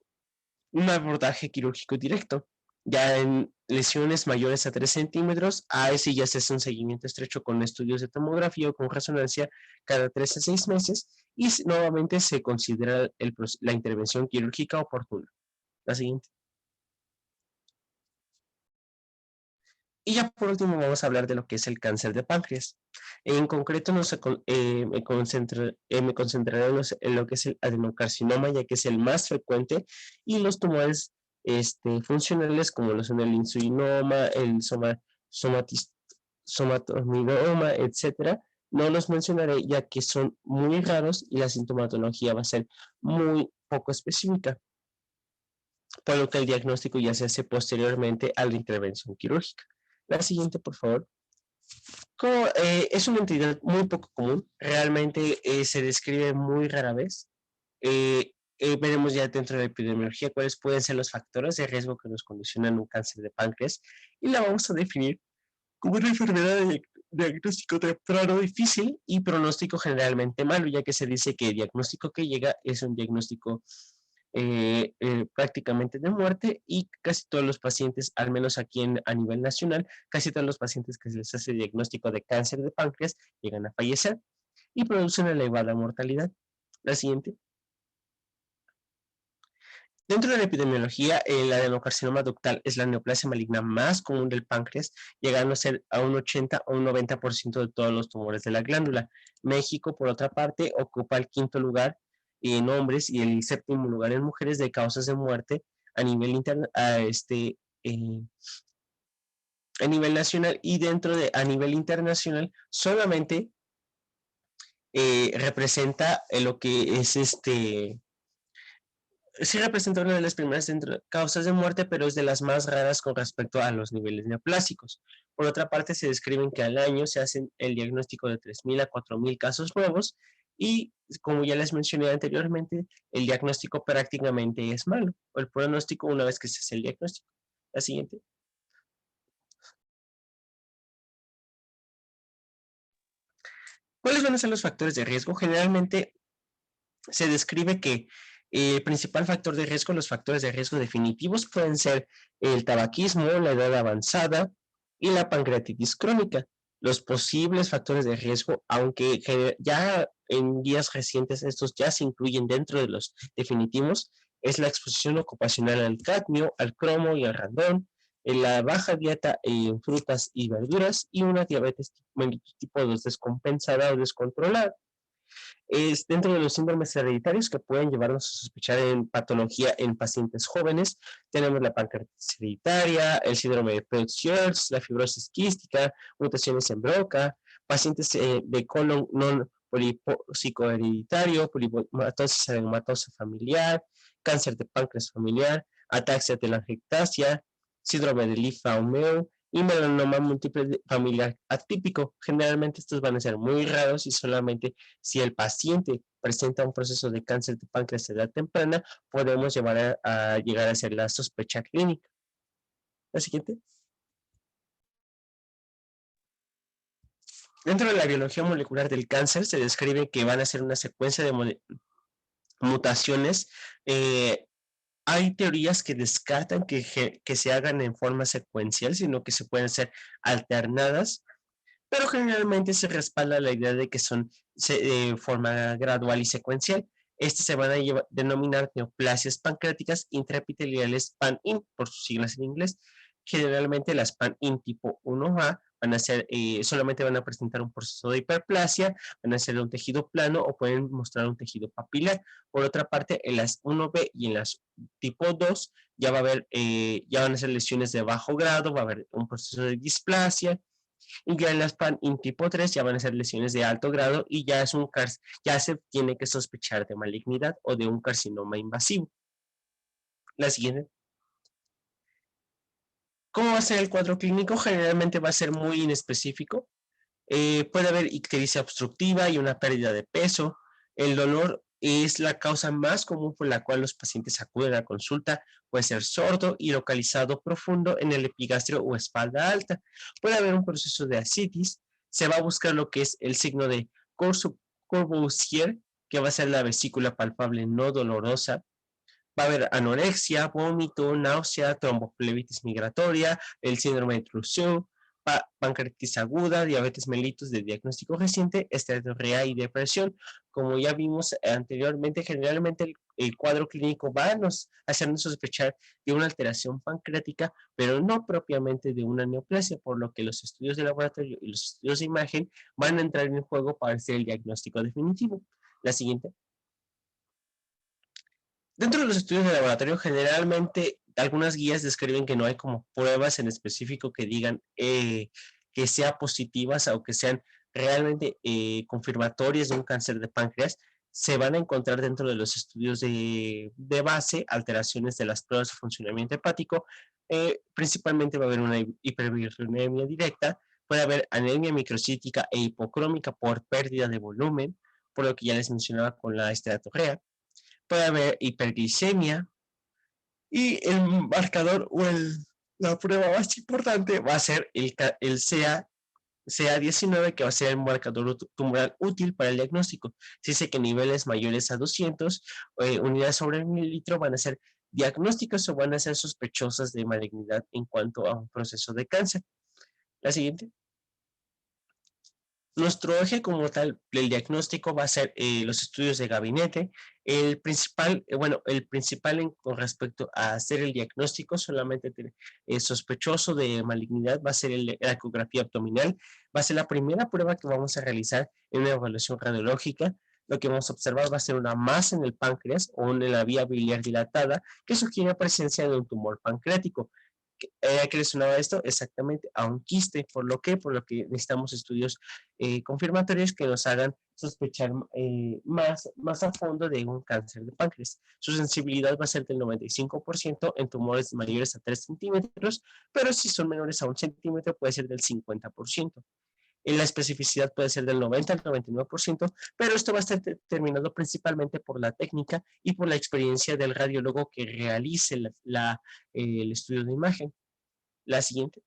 un abordaje quirúrgico directo. Ya en lesiones mayores a 3 centímetros, a ese ya se hace un seguimiento estrecho con estudios de tomografía o con resonancia cada 3 a 6 meses y nuevamente se considera la intervención quirúrgica oportuna. La siguiente. Y ya por último vamos a hablar de lo que es el cáncer de páncreas. En concreto me concentraré en lo que es el adenocarcinoma, ya que es el más frecuente, y los tumores funcionales como lo son el insulinoma, el somatominoma, etcétera. No los mencionaré ya que son muy raros y la sintomatología va a ser muy poco específica, por lo que el diagnóstico ya se hace posteriormente a la intervención quirúrgica. La siguiente, por favor. Es una entidad muy poco común, realmente se describe muy rara vez. Veremos ya dentro de la epidemiología cuáles pueden ser los factores de riesgo que nos condicionan un cáncer de páncreas y la vamos a definir como una enfermedad de diagnóstico temprano difícil y pronóstico generalmente malo, ya que se dice que el diagnóstico que llega es un diagnóstico prácticamente de muerte y casi todos los pacientes, al menos aquí a nivel nacional, casi todos los pacientes que se les hace diagnóstico de cáncer de páncreas llegan a fallecer y producen una elevada mortalidad. La siguiente. Dentro de la epidemiología, el adenocarcinoma ductal es la neoplasia maligna más común del páncreas, llegando a ser a un 80 o un 90% de todos los tumores de la glándula. México, por otra parte, ocupa el 5º lugar en hombres y el 7º lugar en mujeres de causas de muerte a nivel a nivel nacional, y a nivel internacional solamente representa lo que es sí representa una de las primeras causas de muerte, pero es de las más raras con respecto a los niveles neoplásicos. Por otra parte, se describen que al año se hacen el diagnóstico de 3.000 a 4.000 casos nuevos y, como ya les mencioné anteriormente, el diagnóstico prácticamente es malo, o el pronóstico una vez que se hace el diagnóstico. La siguiente. ¿Cuáles van a ser los factores de riesgo? Generalmente se describe que el principal factor de riesgo, los factores de riesgo definitivos pueden ser el tabaquismo, la edad avanzada y la pancreatitis crónica. Los posibles factores de riesgo, aunque ya en días recientes estos ya se incluyen dentro de los definitivos, es la exposición ocupacional al cadmio, al cromo y al radón, la baja dieta en frutas y verduras y una diabetes tipo 2 descompensada o descontrolada. Es dentro de los síndromes hereditarios que pueden llevarnos a sospechar en patología en pacientes jóvenes. Tenemos la pancreatitis hereditaria, el síndrome de Peutz-Jeghers, la fibrosis quística, mutaciones en BRCA, pacientes de colon no polipóxico hereditario, polimatosis adenomatosa familiar, cáncer de páncreas familiar, ataxia telangiectasia, síndrome de Lee-Fraumeux y melanoma múltiple familiar atípico. Generalmente estos van a ser muy raros y solamente si el paciente presenta un proceso de cáncer de páncreas a edad temprana, podemos llegar a hacer la sospecha clínica. La siguiente. Dentro de la biología molecular del cáncer se describe que van a ser una secuencia de mutaciones. Hay teorías que descartan que se hagan en forma secuencial, sino que se pueden ser alternadas, pero generalmente se respalda la idea de que son de forma gradual y secuencial. Estas se van a denominar neoplasias pancreáticas intraepiteliales PAN-IN, por sus siglas en inglés. Generalmente las PAN-IN tipo 1A van a ser, solamente van a presentar un proceso de hiperplasia, van a ser un tejido plano o pueden mostrar un tejido papilar. Por otra parte, en las 1B y en las tipo 2 ya va a haber, ya van a ser lesiones de bajo grado, va a haber un proceso de displasia, y ya en las PAN-IN tipo 3 ya van a ser lesiones de alto grado y ya, ya se tiene que sospechar de malignidad o de un carcinoma invasivo. La siguiente. ¿Cómo va a ser el cuadro clínico? Generalmente va a ser muy inespecífico. Puede haber ictericia obstructiva y una pérdida de peso. El dolor es la causa más común por la cual los pacientes acuden a consulta. Puede ser sordo y localizado profundo en el epigastrio o espalda alta. Puede haber un proceso de ascitis. Se va a buscar lo que es el signo de Courvoisier, que va a ser la vesícula palpable no dolorosa. Va a haber anorexia, vómito, náusea, tromboflebitis migratoria, el síndrome de Trousseau, pancreatitis aguda, diabetes mellitus de diagnóstico reciente, esteatorrea y depresión. Como ya vimos anteriormente, generalmente el cuadro clínico va a hacernos sospechar de una alteración pancreática, pero no propiamente de una neoplasia, por lo que los estudios de laboratorio y los estudios de imagen van a entrar en juego para hacer el diagnóstico definitivo. La siguiente. Dentro de los estudios de laboratorio, generalmente algunas guías describen que no hay como pruebas en específico que digan que sean positivas o que sean realmente confirmatorias de un cáncer de páncreas. Se van a encontrar dentro de los estudios de base alteraciones de las pruebas de funcionamiento hepático. Principalmente va a haber una hiperbilirubinemia directa, puede haber anemia microcítica e hipocrómica por pérdida de volumen, por lo que ya les mencionaba con la esteatorrea. Puede haber hiperglicemia y el marcador o la prueba más importante va a ser el CA19, que va a ser el marcador tumoral útil para el diagnóstico. Se dice que niveles mayores a 200 unidades sobre mililitro van a ser diagnósticas o van a ser sospechosas de malignidad en cuanto a un proceso de cáncer. La siguiente. Nuestro eje como tal del diagnóstico va a ser los estudios de gabinete. El principal con respecto a hacer el diagnóstico, solamente sospechoso de malignidad, va a ser la ecografía abdominal. Va a ser la primera prueba que vamos a realizar en una evaluación radiológica. Lo que vamos a observar va a ser una masa en el páncreas o en la vía biliar dilatada que sugiere presencia de un tumor pancreático. ¿A qué le sonaba esto? Exactamente a un quiste, por lo que necesitamos estudios confirmatorios que nos hagan sospechar más a fondo de un cáncer de páncreas. Su sensibilidad va a ser del 95% en tumores mayores a 3 centímetros, pero si son menores a 1 centímetro puede ser del 50%. En la especificidad puede ser del 90 al 99%, pero esto va a estar determinado principalmente por la técnica y por la experiencia del radiólogo que realice el estudio de imagen. La siguiente.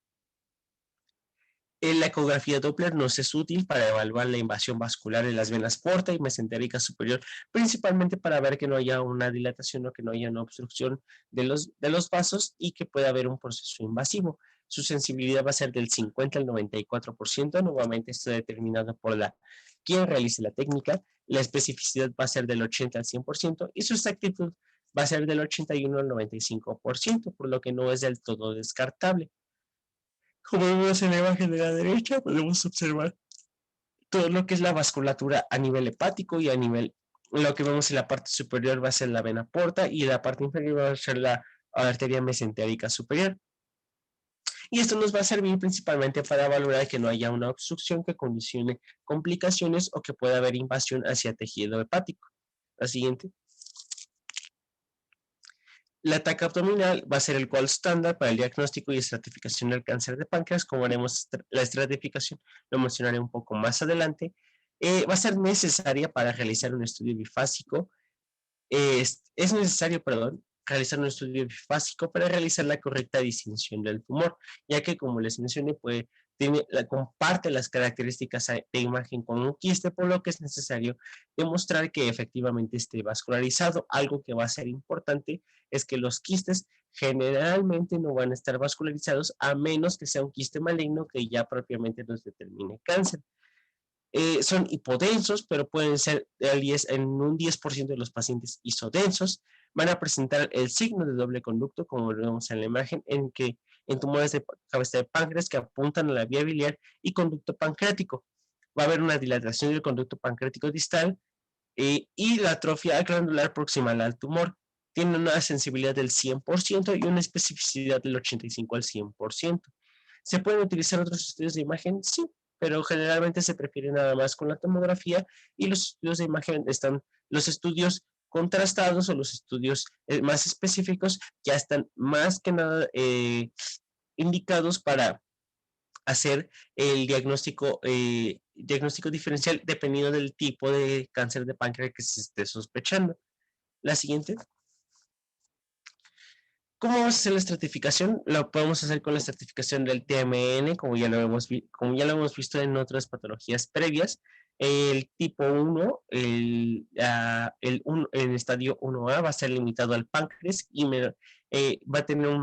La ecografía Doppler nos es útil para evaluar la invasión vascular en las venas porta y mesentérica superior, principalmente para ver que no haya una dilatación o que no haya una obstrucción de los vasos y que pueda haber un proceso invasivo. Su sensibilidad va a ser del 50 al 94%, nuevamente está determinado por quien realice la técnica. La especificidad va a ser del 80 al 100% y su exactitud va a ser del 81 al 95%, por lo que no es del todo descartable. Como vemos en la imagen de la derecha, podemos observar todo lo que es la vasculatura a nivel hepático y a nivel, lo que vemos en la parte superior va a ser la vena porta y en la parte inferior va a ser la arteria mesentérica superior. Y esto nos va a servir principalmente para valorar que no haya una obstrucción que condicione complicaciones o que pueda haber invasión hacia tejido hepático. La siguiente. La TAC abdominal va a ser el gold estándar para el diagnóstico y estratificación del cáncer de páncreas. Como haremos la estratificación, lo mencionaré un poco más adelante. Va a ser necesaria para realizar un estudio bifásico. Es necesario, realizar un estudio bifásico para realizar la correcta distinción del tumor, ya que, como les mencioné, puede comparte las características de imagen con un quiste, por lo que es necesario demostrar que efectivamente esté vascularizado. Algo que va a ser importante es que los quistes generalmente no van a estar vascularizados a menos que sea un quiste maligno que ya propiamente nos determine cáncer. Son hipodensos, pero pueden ser en un 10% de los pacientes isodensos. Van a presentar el signo de doble conducto, como lo vemos en la imagen, en tumores de cabeza de páncreas que apuntan a la vía biliar y conducto pancreático. Va a haber una dilatación del conducto pancreático distal y la atrofia glandular proximal al tumor. Tiene una sensibilidad del 100% y una especificidad del 85 al 100%. ¿Se pueden utilizar otros estudios de imagen? Sí, pero generalmente se prefiere nada más con la tomografía, y los estudios de imagen están, los estudios contrastados o los estudios más específicos ya están más que nada indicados para hacer el diagnóstico diferencial dependiendo del tipo de cáncer de páncreas que se esté sospechando. La siguiente. ¿Cómo vamos a hacer la estratificación? Lo podemos hacer con la estratificación del TMN, como ya lo hemos visto en otras patologías previas. El tipo 1, el estadio 1A va a ser limitado al páncreas y va a tener un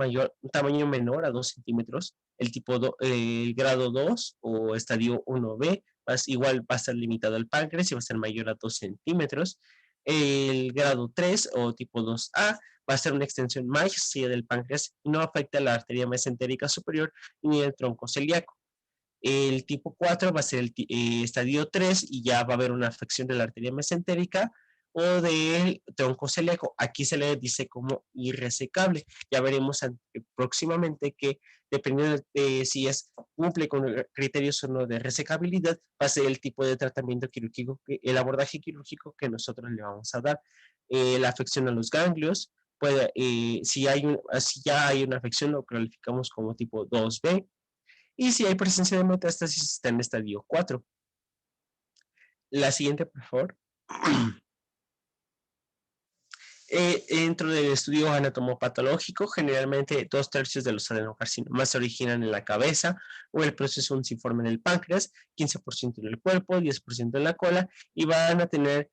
tamaño menor a 2 centímetros. El tipo el grado 2 o estadio 1B igual va a estar limitado al páncreas y va a ser mayor a 2 centímetros. El grado 3 o tipo 2A va a ser una extensión más del páncreas y no afecta la arteria mesentérica superior ni el tronco celíaco. El tipo 4 va a ser el estadio 3 y ya va a haber una afección de la arteria mesentérica o del tronco celíaco. Aquí se le dice como irresecable. Ya veremos próximamente que dependiendo de si cumple con criterios o no de resecabilidad, va a ser el tipo de tratamiento quirúrgico, el abordaje quirúrgico que nosotros le vamos a dar. La afección a los ganglios, si ya hay una afección, lo calificamos como tipo 2B. Y si hay presencia de metástasis, está en estadio 4. La siguiente, por favor. Dentro del estudio anatomopatológico, generalmente 2/3 de los adenocarcinomas se originan en la cabeza o el proceso unciforme en el páncreas, 15% en el cuerpo, 10% en la cola, y van a tener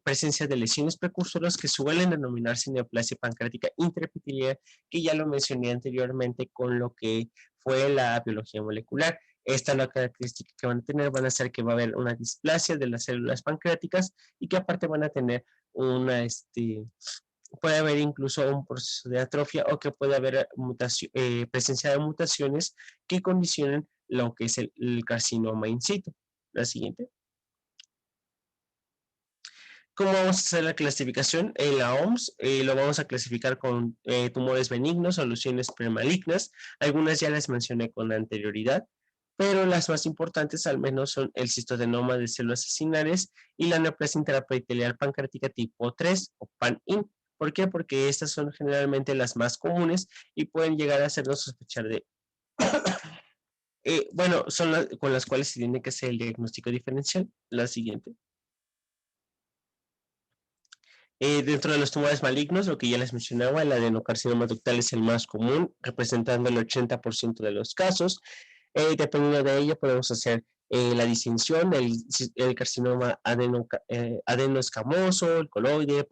presencia de lesiones precursoras que suelen denominarse neoplasia pancreática intraepitelial, que ya lo mencioné anteriormente con lo que fue la biología molecular. Esta es la característica que van a tener, van a ser que va a haber una displasia de las células pancreáticas y que aparte van a tener puede haber incluso un proceso de atrofia o que puede haber presencia de mutaciones que condicionen lo que es el carcinoma in situ. La siguiente. ¿Cómo vamos a hacer la clasificación? En la OMS lo vamos a clasificar con tumores benignos o lesiones premalignas. Algunas ya las mencioné con anterioridad, pero las más importantes al menos son el cistoadenoma de células acinares y la neoplasia intraepitelial pancreática tipo 3 o PAN-IN. ¿Por qué? Porque estas son generalmente las más comunes y pueden llegar a hacernos sospechar de... son con las cuales se tiene que hacer el diagnóstico diferencial. La siguiente. Dentro de los tumores malignos, lo que ya les mencionaba, el adenocarcinoma ductal es el más común, representando el 80% de los casos. Dependiendo de ello, podemos hacer la distinción del carcinoma adenoescamoso, el coloide,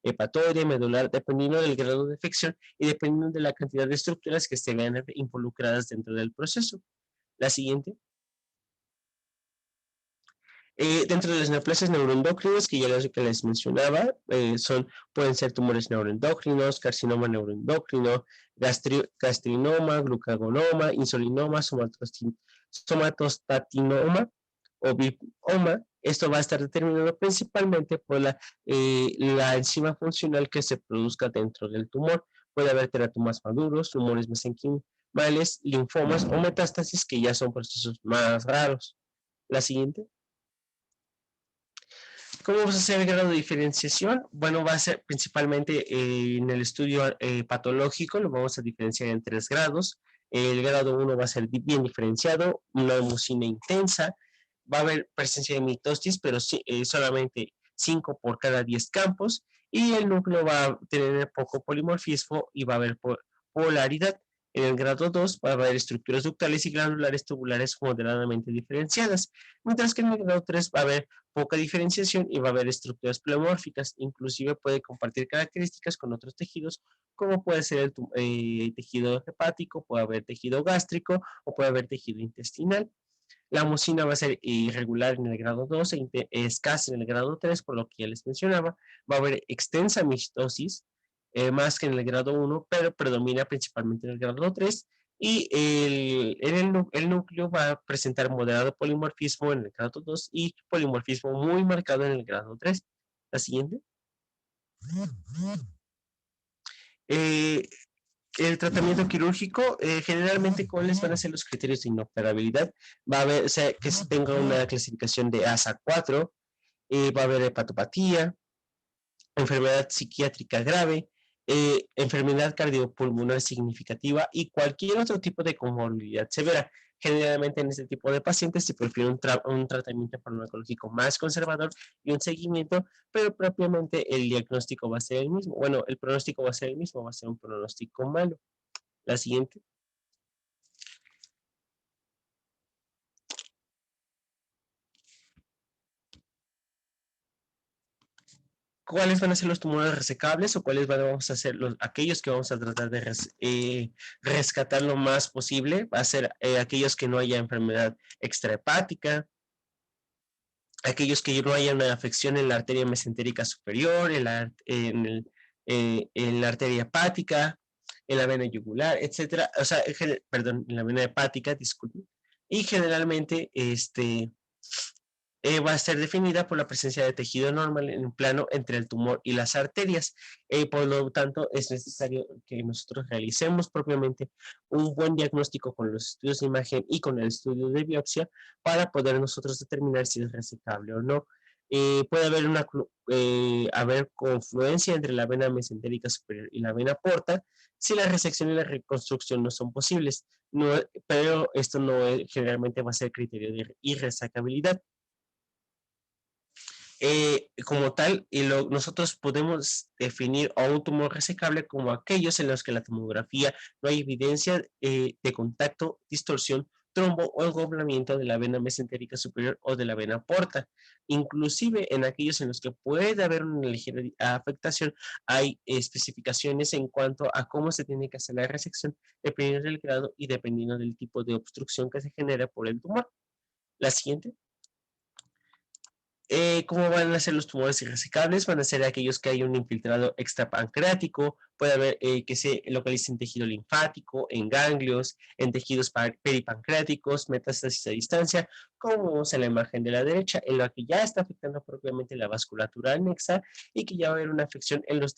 hepatoide, medular, dependiendo del grado de afección y dependiendo de la cantidad de estructuras que se vean involucradas dentro del proceso. La siguiente. Dentro de las neoplasias neuroendocrinas, que ya les mencionaba, pueden ser tumores neuroendocrinos, carcinoma neuroendocrino, gastrinoma, glucagonoma, insulinoma, somatostatinoma o bioma. Esto va a estar determinado principalmente por la enzima funcional que se produzca dentro del tumor. Puede haber teratomas maduros, tumores mesenquimales, linfomas o metástasis, que ya son procesos más raros. La siguiente. ¿Cómo vamos a hacer el grado de diferenciación? Bueno, va a ser principalmente en el estudio patológico, lo vamos a diferenciar en 3 grados. El grado 1 va a ser bien diferenciado, una mucina intensa, va a haber presencia de mitosis, pero solamente 5 por cada 10 campos, y el núcleo va a tener poco polimorfismo y va a haber polaridad. En el grado 2 va a haber estructuras ductales y glandulares tubulares moderadamente diferenciadas, mientras que en el grado 3 va a haber poca diferenciación y va a haber estructuras pleomórficas, inclusive puede compartir características con otros tejidos, como puede ser el tejido hepático, puede haber tejido gástrico o puede haber tejido intestinal. La mucina va a ser irregular en el grado 2 e escasa en el grado 3, por lo que ya les mencionaba. Va a haber extensa mitosis, más que en el grado 1, pero predomina principalmente en el grado 3. Y el núcleo va a presentar moderado polimorfismo en el grado 2 y polimorfismo muy marcado en el grado 3. La siguiente. Eh, el tratamiento quirúrgico, generalmente, ¿cuáles van a ser los criterios de inoperabilidad? Va a haber, o sea, que se tenga una clasificación de ASA 4, va a haber hepatopatía, enfermedad psiquiátrica grave, enfermedad cardiopulmonar significativa y cualquier otro tipo de comorbilidad severa. Generalmente en este tipo de pacientes se prefiere un tratamiento farmacológico más conservador y un seguimiento, pero propiamente el diagnóstico va a ser el mismo. Bueno, el pronóstico va a ser el mismo, va a ser un pronóstico malo. La siguiente. ¿Cuáles van a ser los tumores resecables o cuáles vamos a ser aquellos que vamos a tratar de rescatar lo más posible? Va a ser aquellos que no haya enfermedad extrahepática, aquellos que no haya una afección en la arteria mesentérica superior, en la arteria hepática, en la vena yugular, etcétera. O sea, perdón, en la vena hepática, disculpen. Y generalmente, va a ser definida por la presencia de tejido normal en un plano entre el tumor y las arterias. Por lo tanto, es necesario que nosotros realicemos propiamente un buen diagnóstico con los estudios de imagen y con el estudio de biopsia para poder nosotros determinar si es resecable o no. Puede haber confluencia entre la vena mesentérica superior y la vena porta si la resección y la reconstrucción no son posibles, pero esto no generalmente va a ser criterio de irresecabilidad. Como tal, nosotros podemos definir a un tumor resecable como aquellos en los que la tomografía no hay evidencia de contacto, distorsión, trombo o engoblamiento de la vena mesentérica superior o de la vena porta. Inclusive en aquellos en los que puede haber una ligera afectación, hay especificaciones en cuanto a cómo se tiene que hacer la resección dependiendo del grado y dependiendo del tipo de obstrucción que se genera por el tumor. La siguiente. ¿Cómo van a ser los tumores irresecables? Van a ser aquellos que hay un infiltrado extrapancreático, puede haber que se localice en tejido linfático, en ganglios, en tejidos peripancreáticos, metástasis a distancia, como vemos en la imagen de la derecha, en la que ya está afectando propiamente la vasculatura anexa y que ya va a haber una afección en los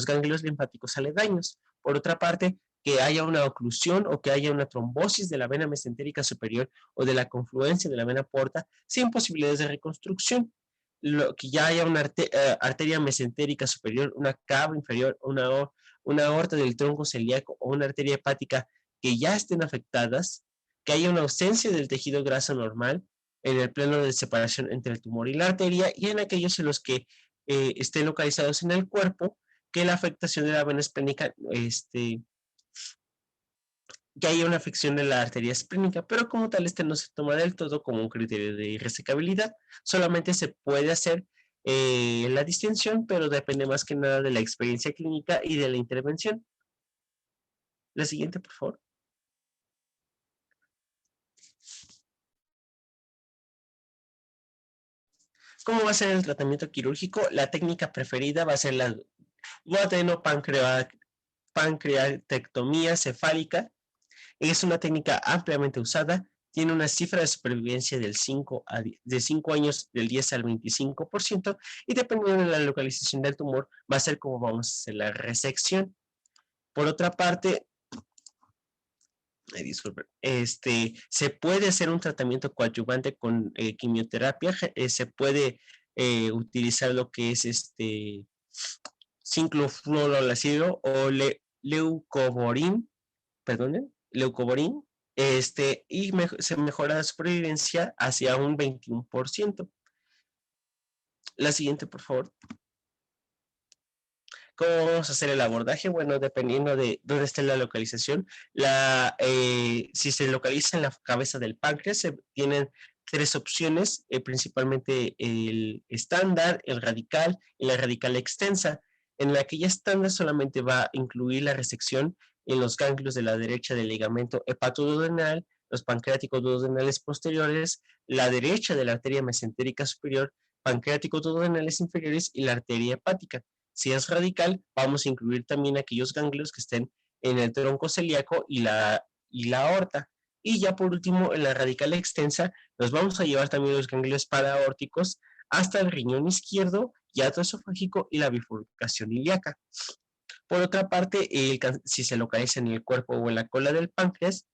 ganglios linfáticos aledaños. Por otra parte, que haya una oclusión o que haya una trombosis de la vena mesentérica superior o de la confluencia de la vena porta sin posibilidades de reconstrucción. Que ya haya una arteria mesentérica superior, una cava inferior, una aorta del tronco celíaco o una arteria hepática que ya estén afectadas, que haya una ausencia del tejido graso normal en el plano de separación entre el tumor y la arteria y en aquellos en los que estén localizados en el cuerpo, que la afectación de la vena esplénica que haya una afección de la arteria esplénica, pero como tal no se toma del todo como un criterio de irresecabilidad, solamente se puede hacer la distinción, pero depende más que nada de la experiencia clínica y de la intervención. La siguiente, por favor. ¿Cómo va a ser el tratamiento quirúrgico? La técnica preferida va a ser la duodenopancreatectomía cefálica. Es una técnica ampliamente usada, tiene una cifra de supervivencia de 5 años del 10 al 25% y dependiendo de la localización del tumor va a ser como vamos a hacer la resección. Por otra parte, se puede hacer un tratamiento coadyuvante con quimioterapia, se puede utilizar lo que es cinclofluorouracilo o leucovorin, y se mejora la supervivencia hacia un 21%. La siguiente, por favor. ¿Cómo vamos a hacer el abordaje? Bueno, dependiendo de dónde esté la localización, si se localiza en la cabeza del páncreas, se tienen tres opciones, principalmente el estándar, el radical y la radical extensa. En la que ya estándar solamente va a incluir la resección en los ganglios de la derecha del ligamento hepatoduodenal, los pancreáticos duodenales posteriores, la derecha de la arteria mesentérica superior, pancreáticos duodenales inferiores y la arteria hepática. Si es radical, vamos a incluir también aquellos ganglios que estén en el tronco celíaco y la aorta. Y ya por último, en la radical extensa, nos vamos a llevar también los ganglios paraórticos hasta el riñón izquierdo, hiato esofágico y la bifurcación ilíaca. Por otra parte, si se localiza en el cuerpo o en la cola del páncreas,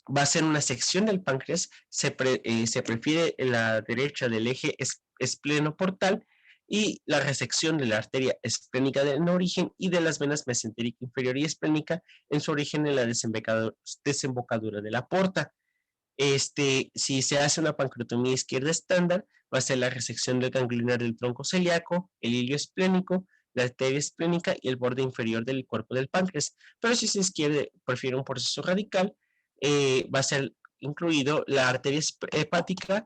va a ser una sección del páncreas, se prefiere la derecha del eje esplenoportal y la resección de la arteria esplénica en origen y de las venas mesentérica inferior y esplénica en su origen en la desembocadura de la porta. Si se hace una pancreatomía izquierda estándar, va a ser la resección del ganglionar del tronco celíaco, el hilio esplénico, la arteria esplénica y el borde inferior del cuerpo del páncreas. Pero si se prefiere un proceso radical, va a ser incluido la arteria hepática,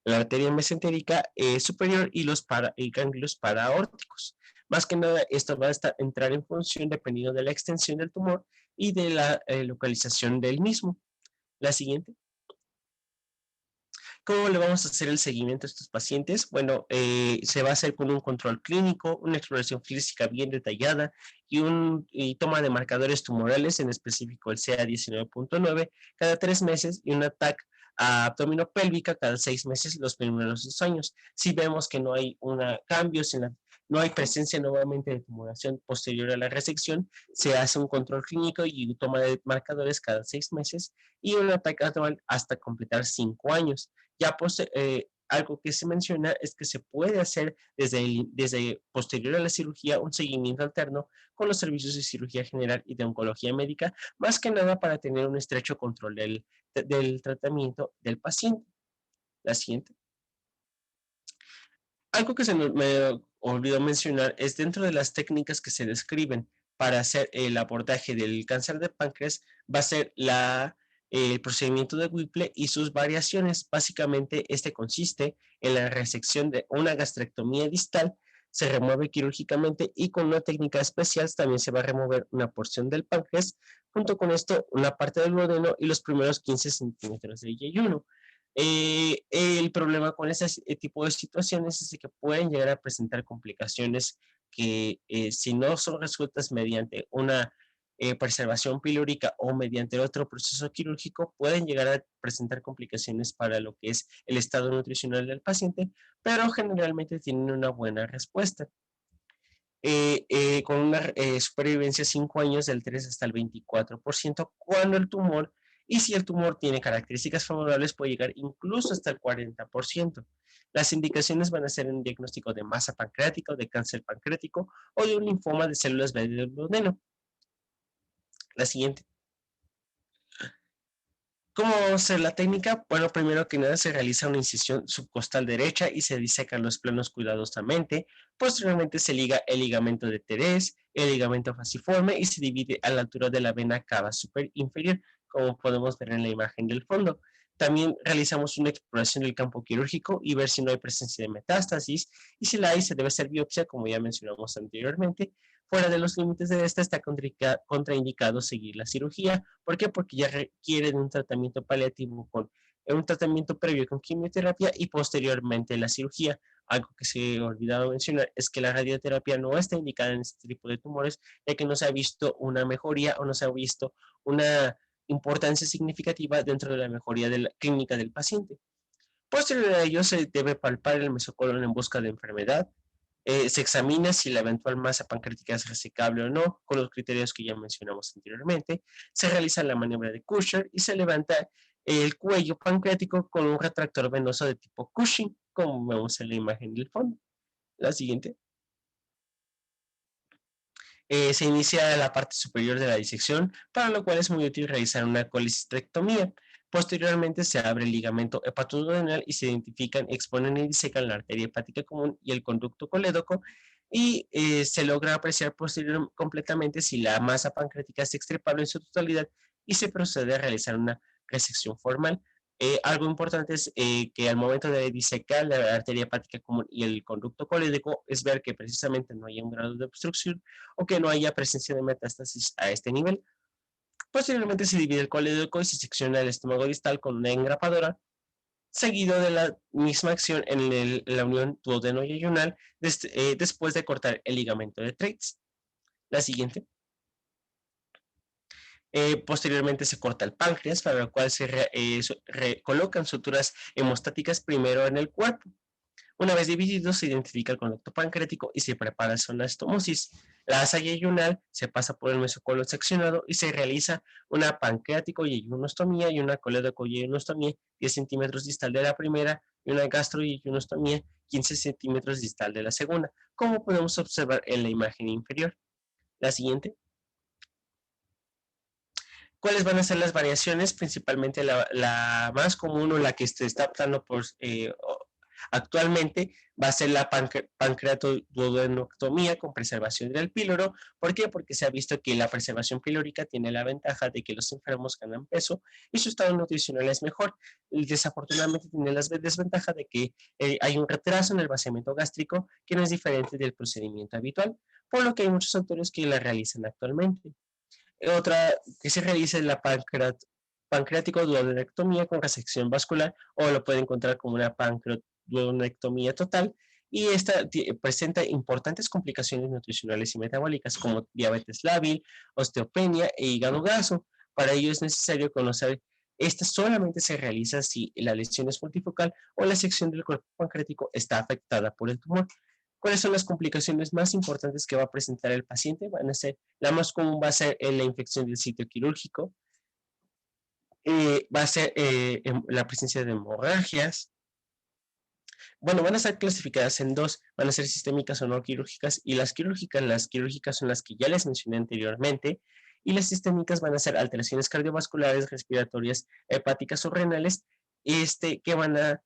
la arteria mesentérica superior y los ganglios paraórticos. Más que nada, esto va a entrar en función dependiendo de la extensión del tumor y de la localización del mismo. La siguiente. ¿Cómo le vamos a hacer el seguimiento a estos pacientes? Bueno, se va a hacer con un control clínico, una exploración física bien detallada y toma de marcadores tumorales, en específico el CA19.9, cada 3 meses y un TAC abdominopélvica cada 6 meses los primeros 2 años. Si vemos que no hay cambios no hay presencia nuevamente de tumoración posterior a la resección, se hace un control clínico y toma de marcadores cada 6 meses y un TAC anual hasta completar 5 años. Ya algo que se menciona es que se puede hacer desde posterior a la cirugía un seguimiento alterno con los servicios de cirugía general y de oncología médica, más que nada para tener un estrecho control del tratamiento del paciente. La siguiente. Algo que me olvidó mencionar es dentro de las técnicas que se describen para hacer el abordaje del cáncer de páncreas, va a ser el procedimiento de Whipple y sus variaciones. Básicamente, este consiste en la resección de una gastrectomía distal, se remueve quirúrgicamente y con una técnica especial también se va a remover una porción del páncreas, junto con esto una parte del duodeno y los primeros 15 centímetros del yeyuno. El problema con ese tipo de situaciones es que pueden llegar a presentar complicaciones que si no son resueltas mediante una preservación pilórica o mediante otro proceso quirúrgico, pueden llegar a presentar complicaciones para lo que es el estado nutricional del paciente, pero generalmente tienen una buena respuesta. Con una supervivencia 5 años del 3 hasta el 24%, cuando el tumor, y si el tumor tiene características favorables, puede llegar incluso hasta el 40%. Las indicaciones van a ser un diagnóstico de masa pancreática o de cáncer pancreático o de un linfoma de células B del duodeno. La siguiente. ¿Cómo vamos a hacer la técnica? Bueno, primero que nada se realiza una incisión subcostal derecha y se disecan los planos cuidadosamente. Posteriormente se liga el ligamento de Terés, el ligamento falciforme y se divide a la altura de la vena cava super inferior, como podemos ver en la imagen del fondo. También realizamos una exploración del campo quirúrgico y ver si no hay presencia de metástasis, y si la hay se debe hacer biopsia, como ya mencionamos anteriormente. Fuera de los límites de esta está contraindicado seguir la cirugía. ¿Por qué? Porque ya requiere de un tratamiento paliativo con un tratamiento previo con quimioterapia y posteriormente la cirugía. Algo que se ha olvidado mencionar es que la radioterapia no está indicada en este tipo de tumores, ya que no se ha visto una mejoría o no se ha visto una importancia significativa dentro de la mejoría de la clínica del paciente. Posterior a ello, se debe palpar el mesocolon en busca de enfermedad. Se examina si la eventual masa pancreática es resecable o no, con los criterios que ya mencionamos anteriormente. Se realiza la maniobra de Kushner y se levanta el cuello pancreático con un retractor venoso de tipo Cushing, como vemos en la imagen del fondo. La siguiente. Se inicia la parte superior de la disección, para lo cual es muy útil realizar una colecistectomía. Posteriormente se abre el ligamento hepatoduodenal y se identifican, exponen y disecan la arteria hepática común y el conducto colédoco. y se logra apreciar completamente si la masa pancreática es extirpable en su totalidad y se procede a realizar una resección formal. Algo importante es que al momento de disecar la arteria hepática común y el conducto colítico es ver que precisamente no haya un grado de obstrucción o que no haya presencia de metástasis a este nivel. Posteriormente se divide el colítico y se secciona el estómago distal con una engrapadora, seguido de la misma acción en la unión duodeno-yeyunal después de cortar el ligamento de Treitz. La siguiente. Posteriormente se corta el páncreas, para lo cual se colocan suturas hemostáticas primero en el cuerpo. Una vez dividido, se identifica el conducto pancreático y se prepara la anastomosis. La asa yeyunal se pasa por el mesocolon seccionado y se realiza una pancreático-yeyunostomía y una colédoco-yeyunostomía 10 centímetros distal de la primera y una gastro-yeyunostomía 15 centímetros distal de la segunda, como podemos observar en la imagen inferior. La siguiente. ¿Cuáles van a ser las variaciones? Principalmente la más común o la que se está optando por actualmente va a ser la pancreatoduodenectomía con preservación del píloro. ¿Por qué? Porque se ha visto que la preservación pilórica tiene la ventaja de que los enfermos ganan peso y su estado nutricional es mejor. Y desafortunadamente tiene la desventaja de que hay un retraso en el vaciamiento gástrico que no es diferente del procedimiento habitual, por lo que hay muchos autores que la realizan actualmente. Otra que se realiza es la pancreático-duodenectomía con resección vascular, o lo puede encontrar como una pancreatoduodenectomía total, y esta presenta importantes complicaciones nutricionales y metabólicas como diabetes lábil, osteopenia e hígado graso. Para ello es necesario conocer, esta solamente se realiza si la lesión es multifocal o la sección del cuerpo pancreático está afectada por el tumor. ¿Cuáles son las complicaciones más importantes que va a presentar el paciente? Van a ser, la más común va a ser la infección del sitio quirúrgico, va a ser la presencia de hemorragias. Bueno, van a estar clasificadas en dos, van a ser sistémicas o no quirúrgicas, y las quirúrgicas son las que ya les mencioné anteriormente, y las sistémicas van a ser alteraciones cardiovasculares, respiratorias, hepáticas o renales, que van a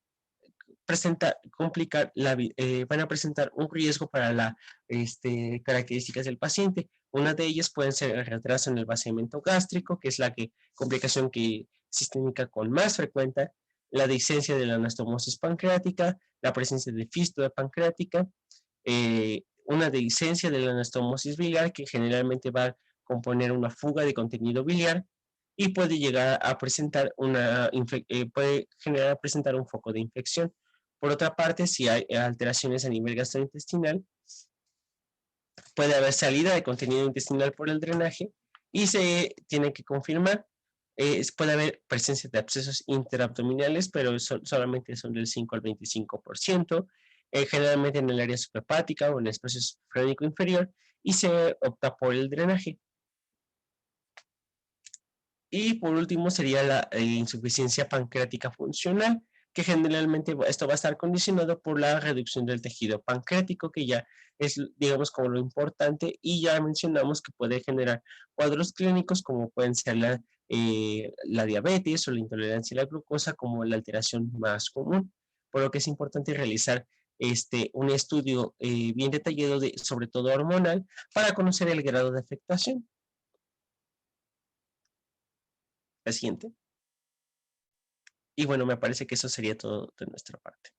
van a presentar un riesgo para las características del paciente. Una de ellas puede ser el retraso en el vaciamiento gástrico, que es la complicación sistémica con más frecuente, la discencia de la anastomosis pancreática, la presencia de fístula pancreática, una discencia de la anastomosis biliar, que generalmente va a componer una fuga de contenido biliar, y puede llegar a presentar presentar un foco de infección. Por otra parte, si hay alteraciones a nivel gastrointestinal, puede haber salida de contenido intestinal por el drenaje y se tiene que confirmar. Puede haber presencia de abscesos interabdominales, pero solamente son del 5 al 25%, generalmente en el área suprahepática o en el espacio sufránico inferior, y se opta por el drenaje. Y por último sería la insuficiencia pancreática funcional, que generalmente esto va a estar condicionado por la reducción del tejido pancreático, que ya es, digamos, como lo importante, y ya mencionamos que puede generar cuadros clínicos como pueden ser la diabetes o la intolerancia a la glucosa como la alteración más común, por lo que es importante realizar un estudio bien detallado, sobre todo hormonal, para conocer el grado de afectación. La siguiente. Y bueno, me parece que eso sería todo de nuestra parte.